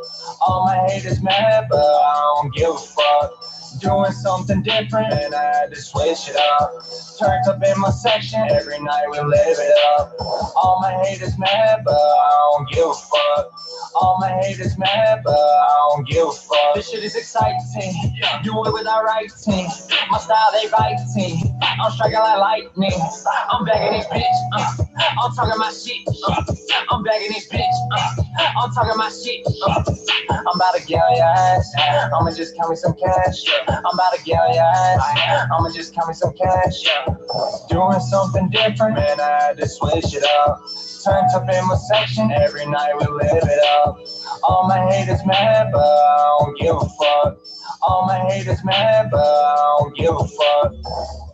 All my haters mad, but I don't give a fuck. Doing something different, and I had to switch it up. Turned up in my section, every night we live it up. All my haters mad, but I don't give a fuck. All my haters mad, but I don't give a fuck. This shit is exciting. Do it with our right team. My style, they biting. I'm striking like lightning. I'm bagging this bitch. I'm talking my shit. I'm bagging this bitch. I'm talking my shit. I'm about to get on your ass. I'ma just count me some cash. I'm about to get on your ass. I'ma just count me some cash. Doing something different, man, I had to switch it up. Turned up in my section, every night we live it up. All my haters mad, but I don't give a fuck. All my haters mad, but I don't give a fuck.